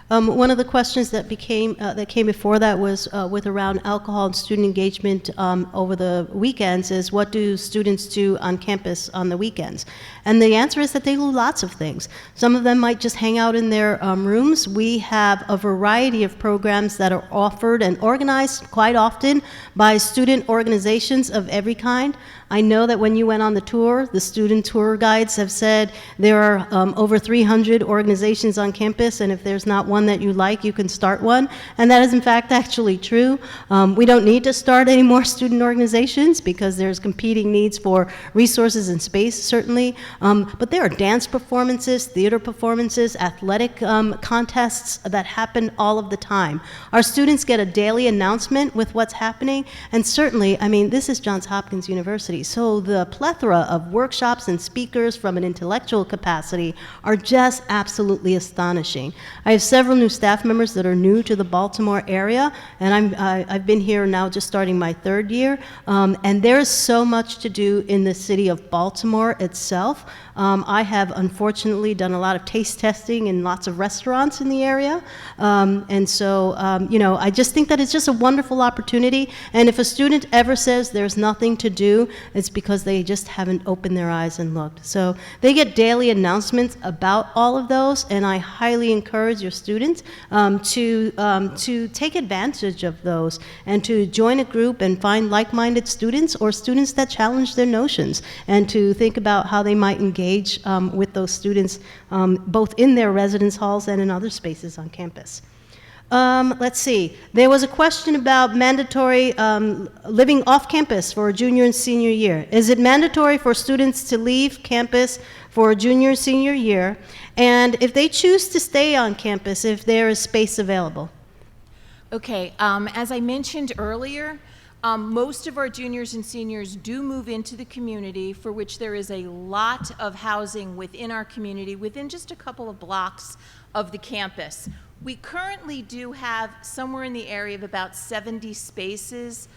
One of the questions that came before that was with around alcohol and student engagement over the weekends is, what do students do on campus on the weekends? And the answer is that they do lots of things. Some of them might just hang out in their rooms. We have a variety of programs that are offered and organized quite often by student organizations of every kind. I know that when you went on the tour, the student tour guides have said there are over 300 organizations on campus, and if there's not one one that you like, you can start one. And that is in fact actually true. We don't need to start any more student organizations because there's competing needs for resources and space, certainly. But there are dance performances, theater performances, athletic contests that happen all of the time. Our students get a daily announcement with what's happening, and certainly, I mean, this is Johns Hopkins University, so the plethora of workshops and speakers from an intellectual capacity are just absolutely astonishing. I have several new staff members that are new to the Baltimore area, and I've been here now just starting my third year, and there is so much to do in the city of Baltimore itself. I have unfortunately done a lot of taste testing in lots of restaurants in the area, and so you know, I just think that it's just a wonderful opportunity, and if a student ever says there's nothing to do, it's because they just haven't opened their eyes and looked. So they get daily announcements about all of those, and I highly encourage your students to take advantage of those and to join a group and find like-minded students or students that challenge their notions, and to think about how they might engage with those students both in their residence halls and in other spaces on campus. Let's see. There was a question about mandatory living off campus for junior and senior year. Is it mandatory for students to leave campus for junior and senior year? And if they choose to stay on campus, if there is space available? Okay, as I mentioned earlier, most of our juniors and seniors do move into the community, for which there is a lot of housing within our community, within just a couple of blocks of the campus. We currently do have somewhere in the area of about 70 spaces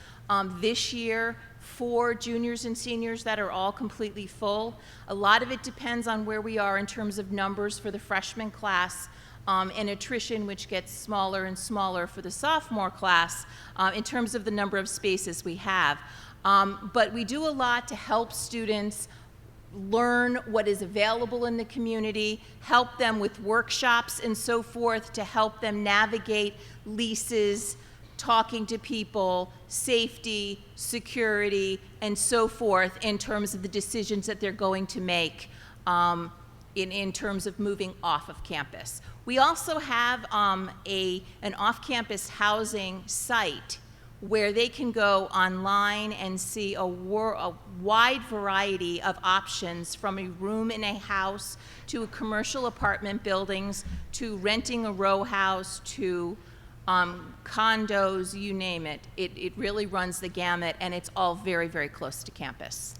this year for juniors and seniors that are all completely full. A lot of it depends on where we are in terms of numbers for the freshman class, and attrition, which gets smaller and smaller for the sophomore class in terms of the number of spaces we have. But we do a lot to help students learn what is available in the community, help them with workshops and so forth to help them navigate leases, talking to people, safety, security, and so forth in terms of the decisions that they're going to make in terms of moving off of campus. We also have an off-campus housing site where they can go online and see a wide variety of options, from a room in a house to a commercial apartment buildings to renting a row house to condos, you name it. It really runs the gamut, and it's all very, very close to campus.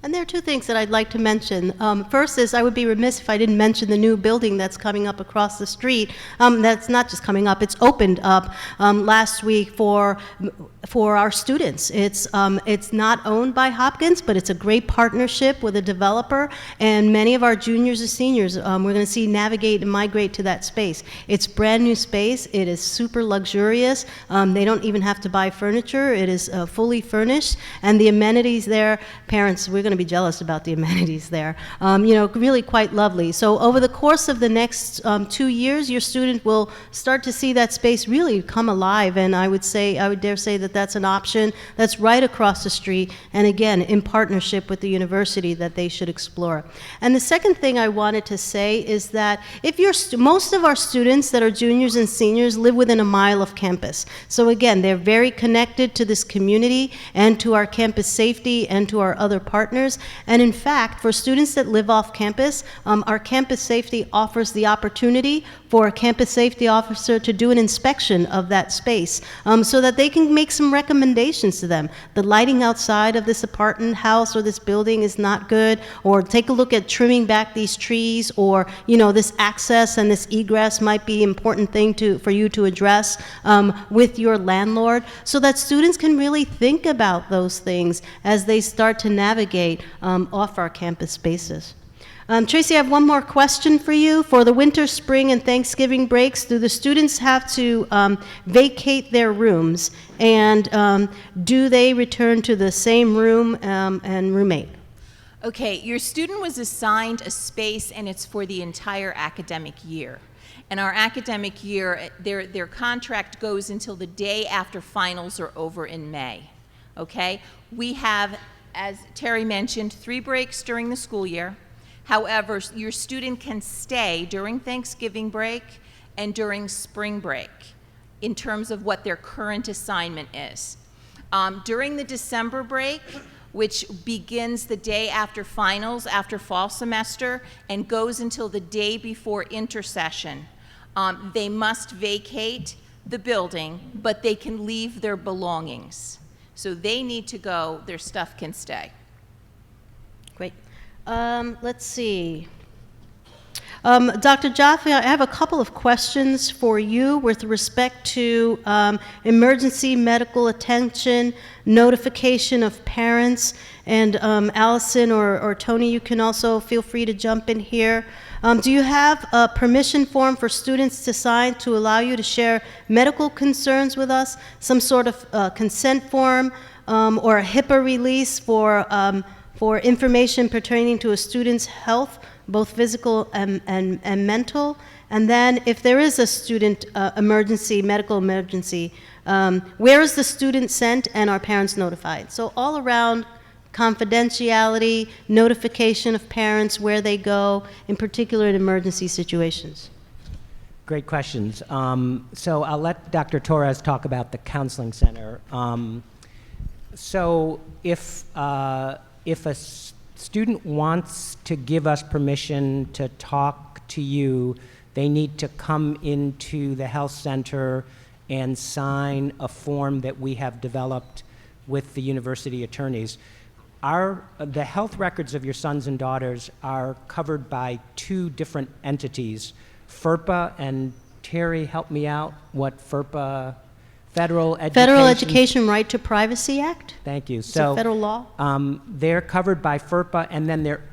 And there are two things that I'd like to mention. First is, I would be remiss if I didn't mention the new building that's coming up across the street. That's not just coming up, it's opened up last week for our students. It's not owned by Hopkins, but it's a great partnership with a developer, and many of our juniors and seniors we're going to see navigate and migrate to that space. It's brand new space. It is super luxurious. They don't even have to buy furniture. It is fully furnished, and the amenities there, parents, we're going to be jealous about the amenities there. You know, really quite lovely. So over the course of the next 2 years, your student will start to see that space really come alive, and I would dare say that that's an option that's right across the street, and again, in partnership with the university, that they should explore. And the second thing I wanted to say is that if most of our students that are juniors and seniors live within a mile of campus. So again, they're very connected to this community and to our campus safety and to our other partners. And in fact, for students that live off campus, our campus safety offers the opportunity for a campus safety officer to do an inspection of that space so that they can make some recommendations to them. The lighting outside of this apartment house or this building is not good, or take a look at trimming back these trees, or you know, this access and this egress might be an important thing for you to address with your landlord, so that students can really think about those things as they start to navigate off our campus spaces. Tracy, I have one more question for you. For the winter, spring, and Thanksgiving breaks, do the students have to vacate their rooms, and do they return to the same room and roommate? Okay, your student was assigned a space, and it's for the entire academic year. And our academic year, their contract goes until the day after finals are over in May. Okay? We have, as Terry mentioned, 3 breaks during the school year. However, your student can stay during Thanksgiving break and during spring break in terms of what their current assignment is. During the December break, which begins the day after finals, after fall semester, and goes until the day before intersession, they must vacate the building, but they can leave their belongings. So they need to go, their stuff can stay. Great. Let's see. Dr. Jaffe, I have a couple of questions for you with respect to emergency medical attention, notification of parents, and Allison or Tony, you can also feel free to jump in here. Do you have a permission form for students to sign to allow you to share medical concerns with us, some sort of consent form, or a HIPAA release for information pertaining to a student's health, both physical and mental? And then if there is a student emergency, medical emergency, where is the student sent and are parents notified? So all around confidentiality, notification of parents, where they go, in particular in emergency situations. Great questions. So I'll let Dr. Torres talk about the counseling center. So if a student wants to give us permission to talk to you, they need to come into the health center and sign a form that we have developed with the university attorneys. The health records of your sons and daughters are covered by two different entities, FERPA, and Terry, help me out, what FERPA, Federal Education Right to Privacy Act? Thank you. It's a federal law? They're covered by FERPA, and then they're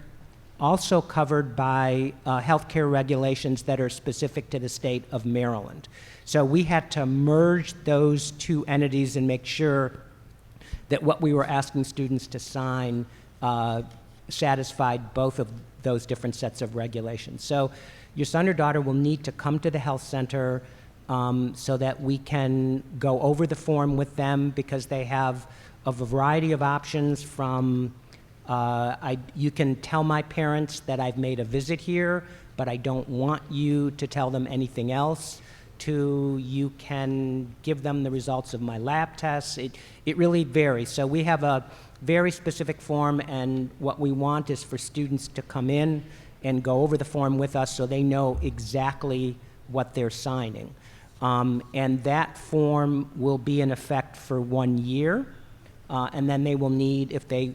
also covered by healthcare regulations that are specific to the state of Maryland. So we had to merge those two entities and make sure that what we were asking students to sign satisfied both of those different sets of regulations. So your son or daughter will need to come to the health center so that we can go over the form with them, because they have a variety of options from you can tell my parents that I've made a visit here, but I don't want you to tell them anything else, to you can give them the results of my lab tests. It really varies. So we have a very specific form, and what we want is for students to come in and go over the form with us so they know exactly what they're signing. And that form will be in effect for 1 year, and then they will need, if they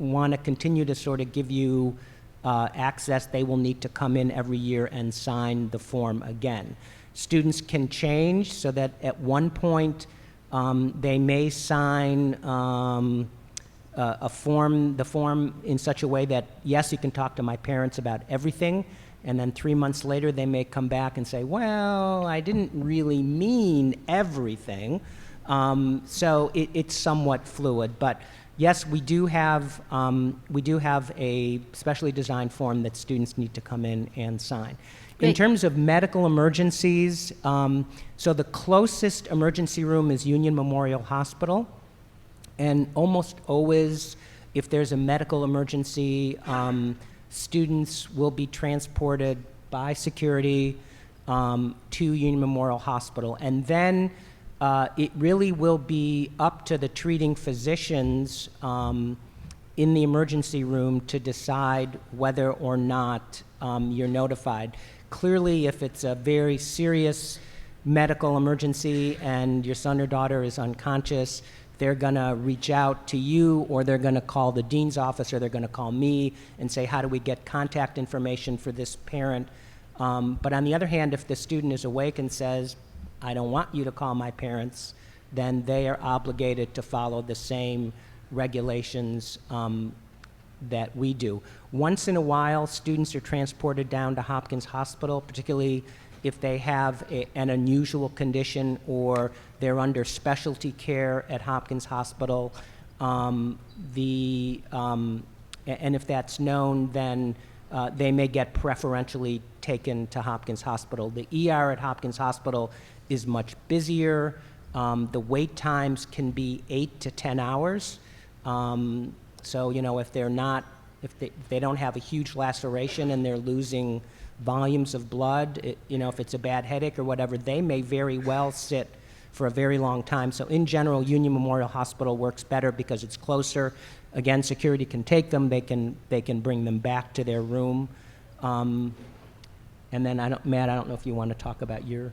want to continue to sort of give you access, they will need to come in every year and sign the form again. Students can change so that at one point they may sign the form in such a way that, yes, you can talk to my parents about everything, and then 3 months later they may come back and say, well, I didn't really mean everything. So it's somewhat fluid, but yes, we do have a specially designed form that students need to come in and sign. In terms of medical emergencies, so the closest emergency room is Union Memorial Hospital, and almost always, if there's a medical emergency, students will be transported by security to Union Memorial Hospital, and then it really will be up to the treating physicians in the emergency room to decide whether or not you're notified. Clearly, if it's a very serious medical emergency and your son or daughter is unconscious, they're going to reach out to you, or they're going to call the dean's office, or they're going to call me and say, how do we get contact information for this parent? But on the other hand, if the student is awake and says, I don't want you to call my parents, then they are obligated to follow the same regulations that we do. Once in a while, students are transported down to Hopkins Hospital, particularly if they have an unusual condition or they're under specialty care at Hopkins Hospital. And if that's known, then they may get preferentially taken to Hopkins Hospital. The ER at Hopkins Hospital is much busier. The wait times can be 8 to 10 hours. So, you know, if they don't have a huge laceration and they're losing volumes of blood. If it's a bad headache or whatever, they may very well sit for a very long time. So in general, Union Memorial Hospital works better because it's closer. Again, security can take them. They can bring them back to their room. And then Matt, I don't know if you want to talk about your.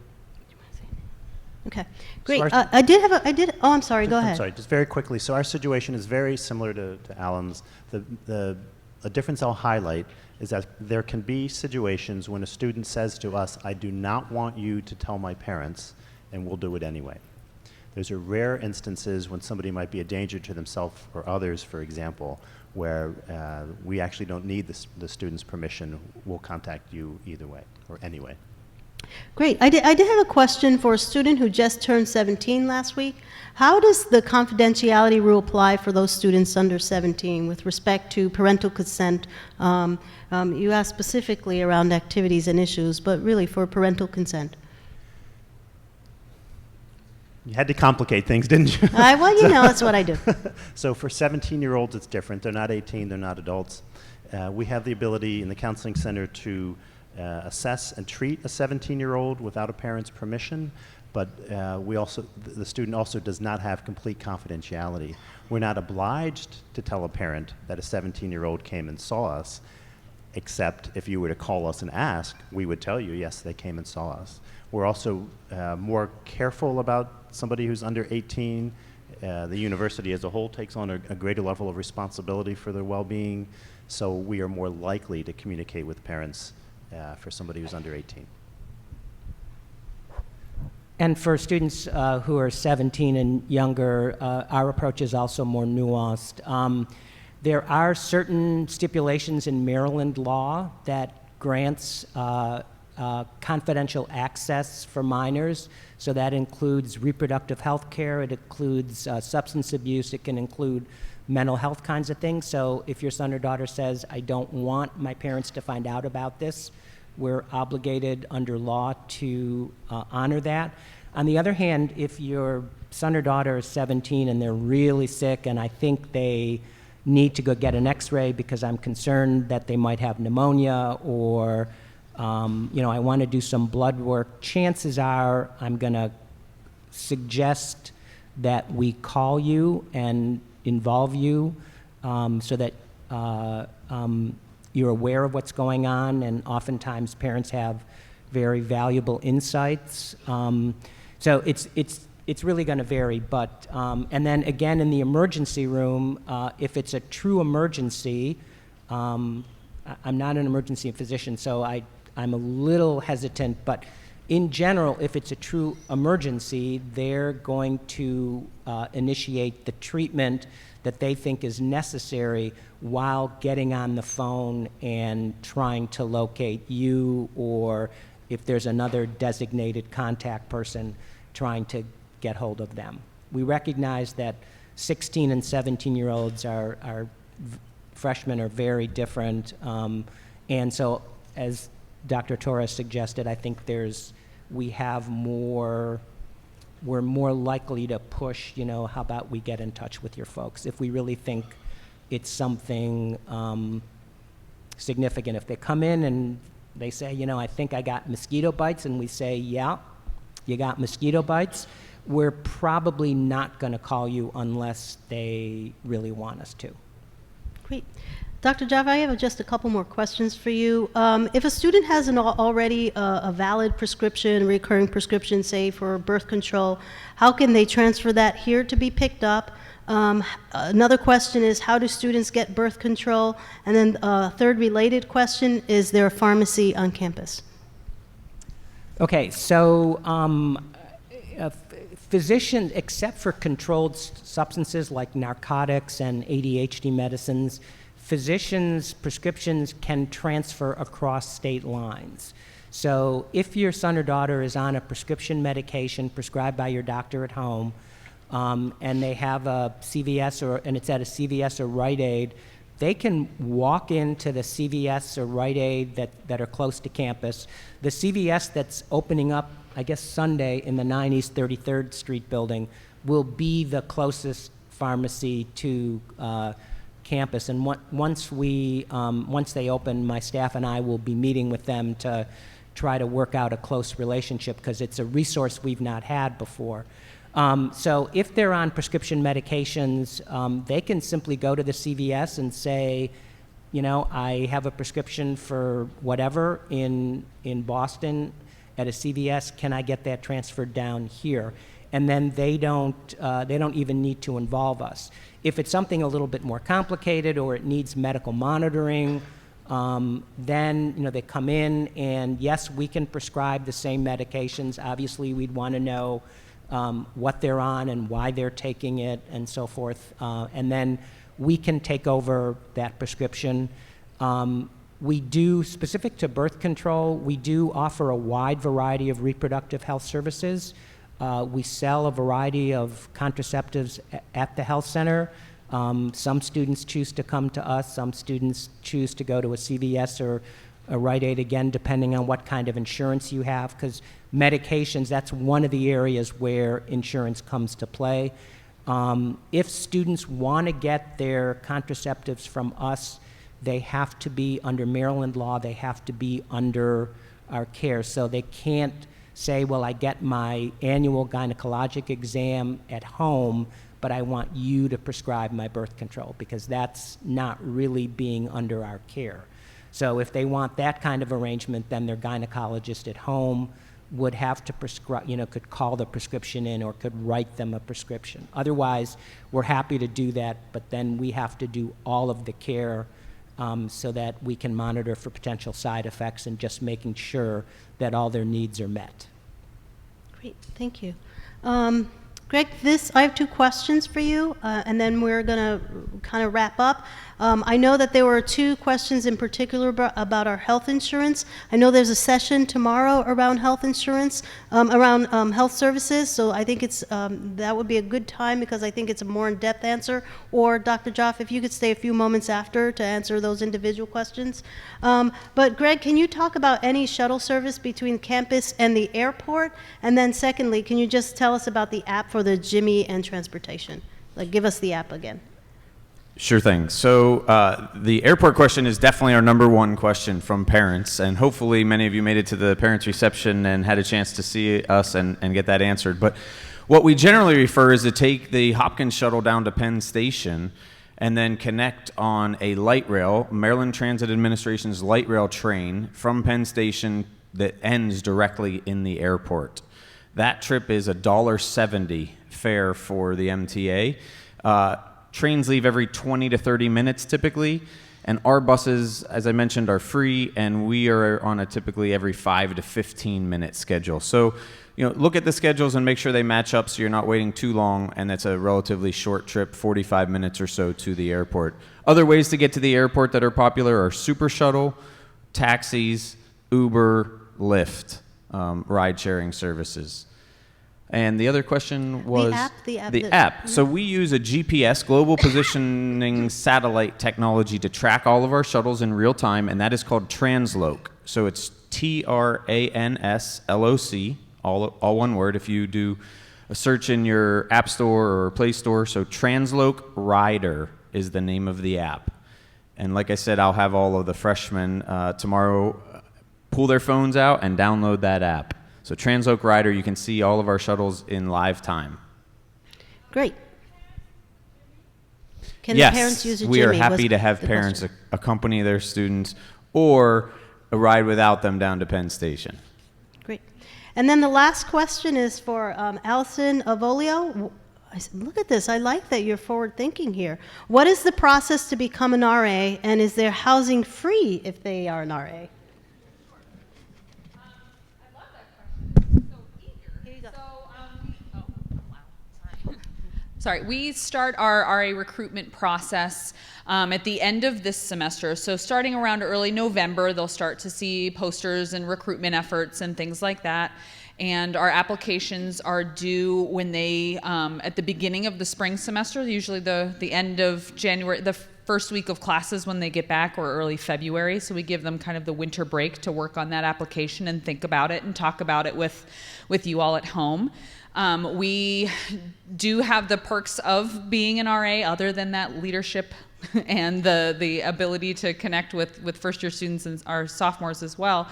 Okay, great. Oh, I'm sorry. Go ahead. I'm sorry. Just very quickly. So our situation is very similar to Alan's. The difference I'll highlight is that there can be situations when a student says to us, "I do not want you to tell my parents," and we'll do it anyway. Those are rare instances when somebody might be a danger to themselves or others, for example, where we actually don't need the student's permission. We'll contact you either way or anyway. Great. I did have a question for a student who just turned 17 last week. How does the confidentiality rule apply for those students under 17 with respect to parental consent? You asked specifically around activities and issues, but really for parental consent. You had to complicate things, didn't you? Well, that's what I do. So for 17-year-olds, it's different. They're not 18. They're not adults. We have the ability in the counseling center to assess and treat a 17-year-old without a parent's permission, but the student also does not have complete confidentiality. We're not obliged to tell a parent that a 17-year-old came and saw us, except if you were to call us and ask, we would tell you, yes, they came and saw us. We're also more careful about somebody who's under 18. The university as a whole takes on a greater level of responsibility for their well-being, so we are more likely to communicate with parents for somebody who's under 18. And for students who are 17 and younger, our approach is also more nuanced. There are certain stipulations in Maryland law that grants confidential access for minors. So that includes reproductive health care, it includes substance abuse, it can include mental health kinds of things. So if your son or daughter says, "I don't want my parents to find out about this," we're obligated under law to honor that. On the other hand, if your son or daughter is 17 and they're really sick and I think they need to go get an x-ray because I'm concerned that they might have pneumonia or I want to do some blood work, chances are I'm going to suggest that we call you and involve you so that you're aware of what's going on, and oftentimes parents have very valuable insights. So it's really going to vary, but and then again in the emergency room, if it's a true emergency, I'm not an emergency physician, so I'm a little hesitant, but in general, if it's a true emergency, they're going to initiate the treatment that they think is necessary while getting on the phone and trying to locate you, or if there's another designated contact person, trying to get hold of them. We recognize that 16 and 17-year-olds are freshmen are very different, and so as Dr. Torres suggested, I think we're more likely to push, how about we get in touch with your folks if we really think it's something significant. If they come in and they say, I think I got mosquito bites, and we say, yeah, you got mosquito bites, we're probably not going to call you unless they really want us to. Great. Dr. Java, I have just a couple more questions for you. If a student has already a valid prescription, recurring prescription, say for birth control, how can they transfer that here to be picked up? Another question is, how do students get birth control? And then a third related question, is there a pharmacy on campus? Okay, so physicians, except for controlled substances like narcotics and ADHD medicines, physicians' prescriptions can transfer across state lines. So if your son or daughter is on a prescription medication prescribed by your doctor at home, and they have a CVS and it's at a CVS or Rite Aid, they can walk into the CVS or Rite Aid that are close to campus. The CVS that's opening up, I guess, Sunday in the 9 East 33rd Street building will be the closest pharmacy to campus. And once they open, my staff and I will be meeting with them to try to work out a close relationship, because it's a resource we've not had before. So if they're on prescription medications, they can simply go to the CVS and say, you know, I have a prescription for whatever in Boston at a CVS. Can I get that transferred down here? And then they don't even need to involve us. If it's something a little bit more complicated or it needs medical monitoring, then they come in, and yes, we can prescribe the same medications. Obviously, we'd want to know what they're on and why they're taking it and so forth. And then we can take over that prescription. We do, specific to birth control, we do offer a wide variety of reproductive health services. We sell a variety of contraceptives at the health center. Some students choose to come to us. Some students choose to go to a CVS or a Rite Aid, again, depending on what kind of insurance you have, because medications, that's one of the areas where insurance comes to play. If students want to get their contraceptives from us, they have to be under Maryland law. They have to be under our care. So they can't say, well, I get my annual gynecologic exam at home, but I want you to prescribe my birth control, because that's not really being under our care. So if they want that kind of arrangement, then their gynecologist at home would have to prescribe, could call the prescription in or could write them a prescription. Otherwise, we're happy to do that, but then we have to do all of the care so that we can monitor for potential side effects and just making sure that all their needs are met. Great, thank you. Greg, I have two questions for you, and then we're going to kind of wrap up. I know that there were two questions in particular about our health insurance. I know there's a session tomorrow around health insurance, around health services, so I think that would be a good time, because I think it's a more in-depth answer. Or Dr. Joff, if you could stay a few moments after to answer those individual questions. But Greg, can you talk about any shuttle service between campus and the airport? And then secondly, can you just tell us about the app for the Jimmy and transportation? Give us the app again. Sure thing. So the airport question is definitely our number one question from parents, and hopefully many of you made it to the parents' reception and had a chance to see us and get that answered. But what we generally refer is to take the Hopkins shuttle down to Penn Station and then connect on a light rail, Maryland Transit Administration's light rail train from Penn Station that ends directly in the airport. That trip is $1.70 fare for the MTA. Trains leave every 20 to 30 minutes typically, and our buses, as I mentioned, are free, and we are on a typically every 5 to 15 minute schedule. So, look at the schedules and make sure they match up so you're not waiting too long, and it's a relatively short trip, 45 minutes or so to the airport. Other ways to get to the airport that are popular are Super Shuttle, taxis, Uber, Lyft, ride-sharing services. And the other question was the app. So we use a GPS, global positioning satellite technology, to track all of our shuttles in real time, and that is called Transloc. So it's TRANSLOC, all one word. If you do a search in your App Store or Play Store, so Transloc Rider is the name of the app. And like I said, I'll have all of the freshmen tomorrow pull their phones out and download that app. So Transloc Rider, you can see all of our shuttles in live time. Great. Can the parents use a Jimmy? We are happy to have parents accompany their students or ride without them down to Penn Station. Great. And then the last question is for Allison Avolio. Look at this. I like that you're forward thinking here. What is the process to become an RA, and is there housing free if they are an RA? Sorry, we start our RA recruitment process at the end of this semester. So starting around early November, they'll start to see posters and recruitment efforts and things like that. And our applications are due when they, at the beginning of the spring semester, usually the end of January, the first week of classes when they get back, or early February. So we give them kind of the winter break to work on that application and think about it and talk about it with you all at home. We do have the perks of being an RA, other than that leadership and the ability to connect with first-year students and our sophomores as well.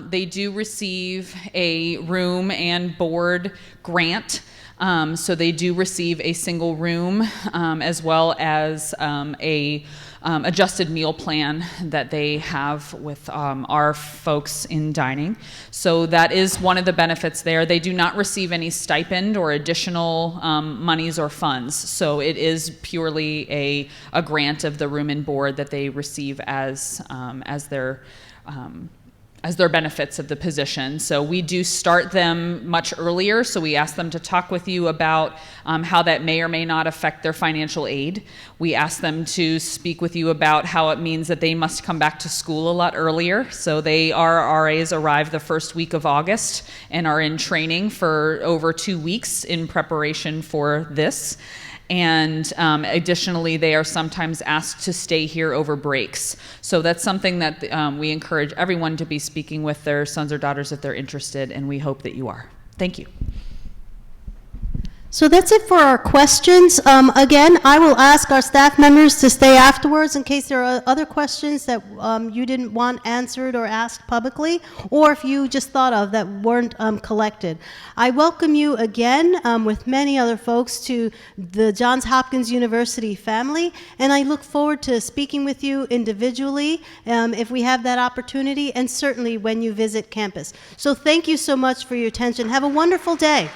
They do receive a room and board grant. So they do receive a single room as well as a adjusted meal plan that they have with our folks in dining. So that is one of the benefits there. They do not receive any stipend or additional monies or funds. So it is purely a grant of the room and board that they receive as their benefits of the position. So we do start them much earlier, so we ask them to talk with you about how that may or may not affect their financial aid. We ask them to speak with you about how it means that they must come back to school a lot earlier. So our RAs arrive the first week of August and are in training for over 2 weeks in preparation for this. And additionally, they are sometimes asked to stay here over breaks. So that's something that we encourage everyone to be speaking with their sons or daughters if they're interested, and we hope that you are. Thank you. So that's it for our questions. Again, I will ask our staff members to stay afterwards in case there are other questions that you didn't want answered or asked publicly, or if you just thought of that weren't collected. I welcome you again with many other folks to the Johns Hopkins University family, and I look forward to speaking with you individually if we have that opportunity, and certainly when you visit campus. So thank you so much for your attention. Have a wonderful day.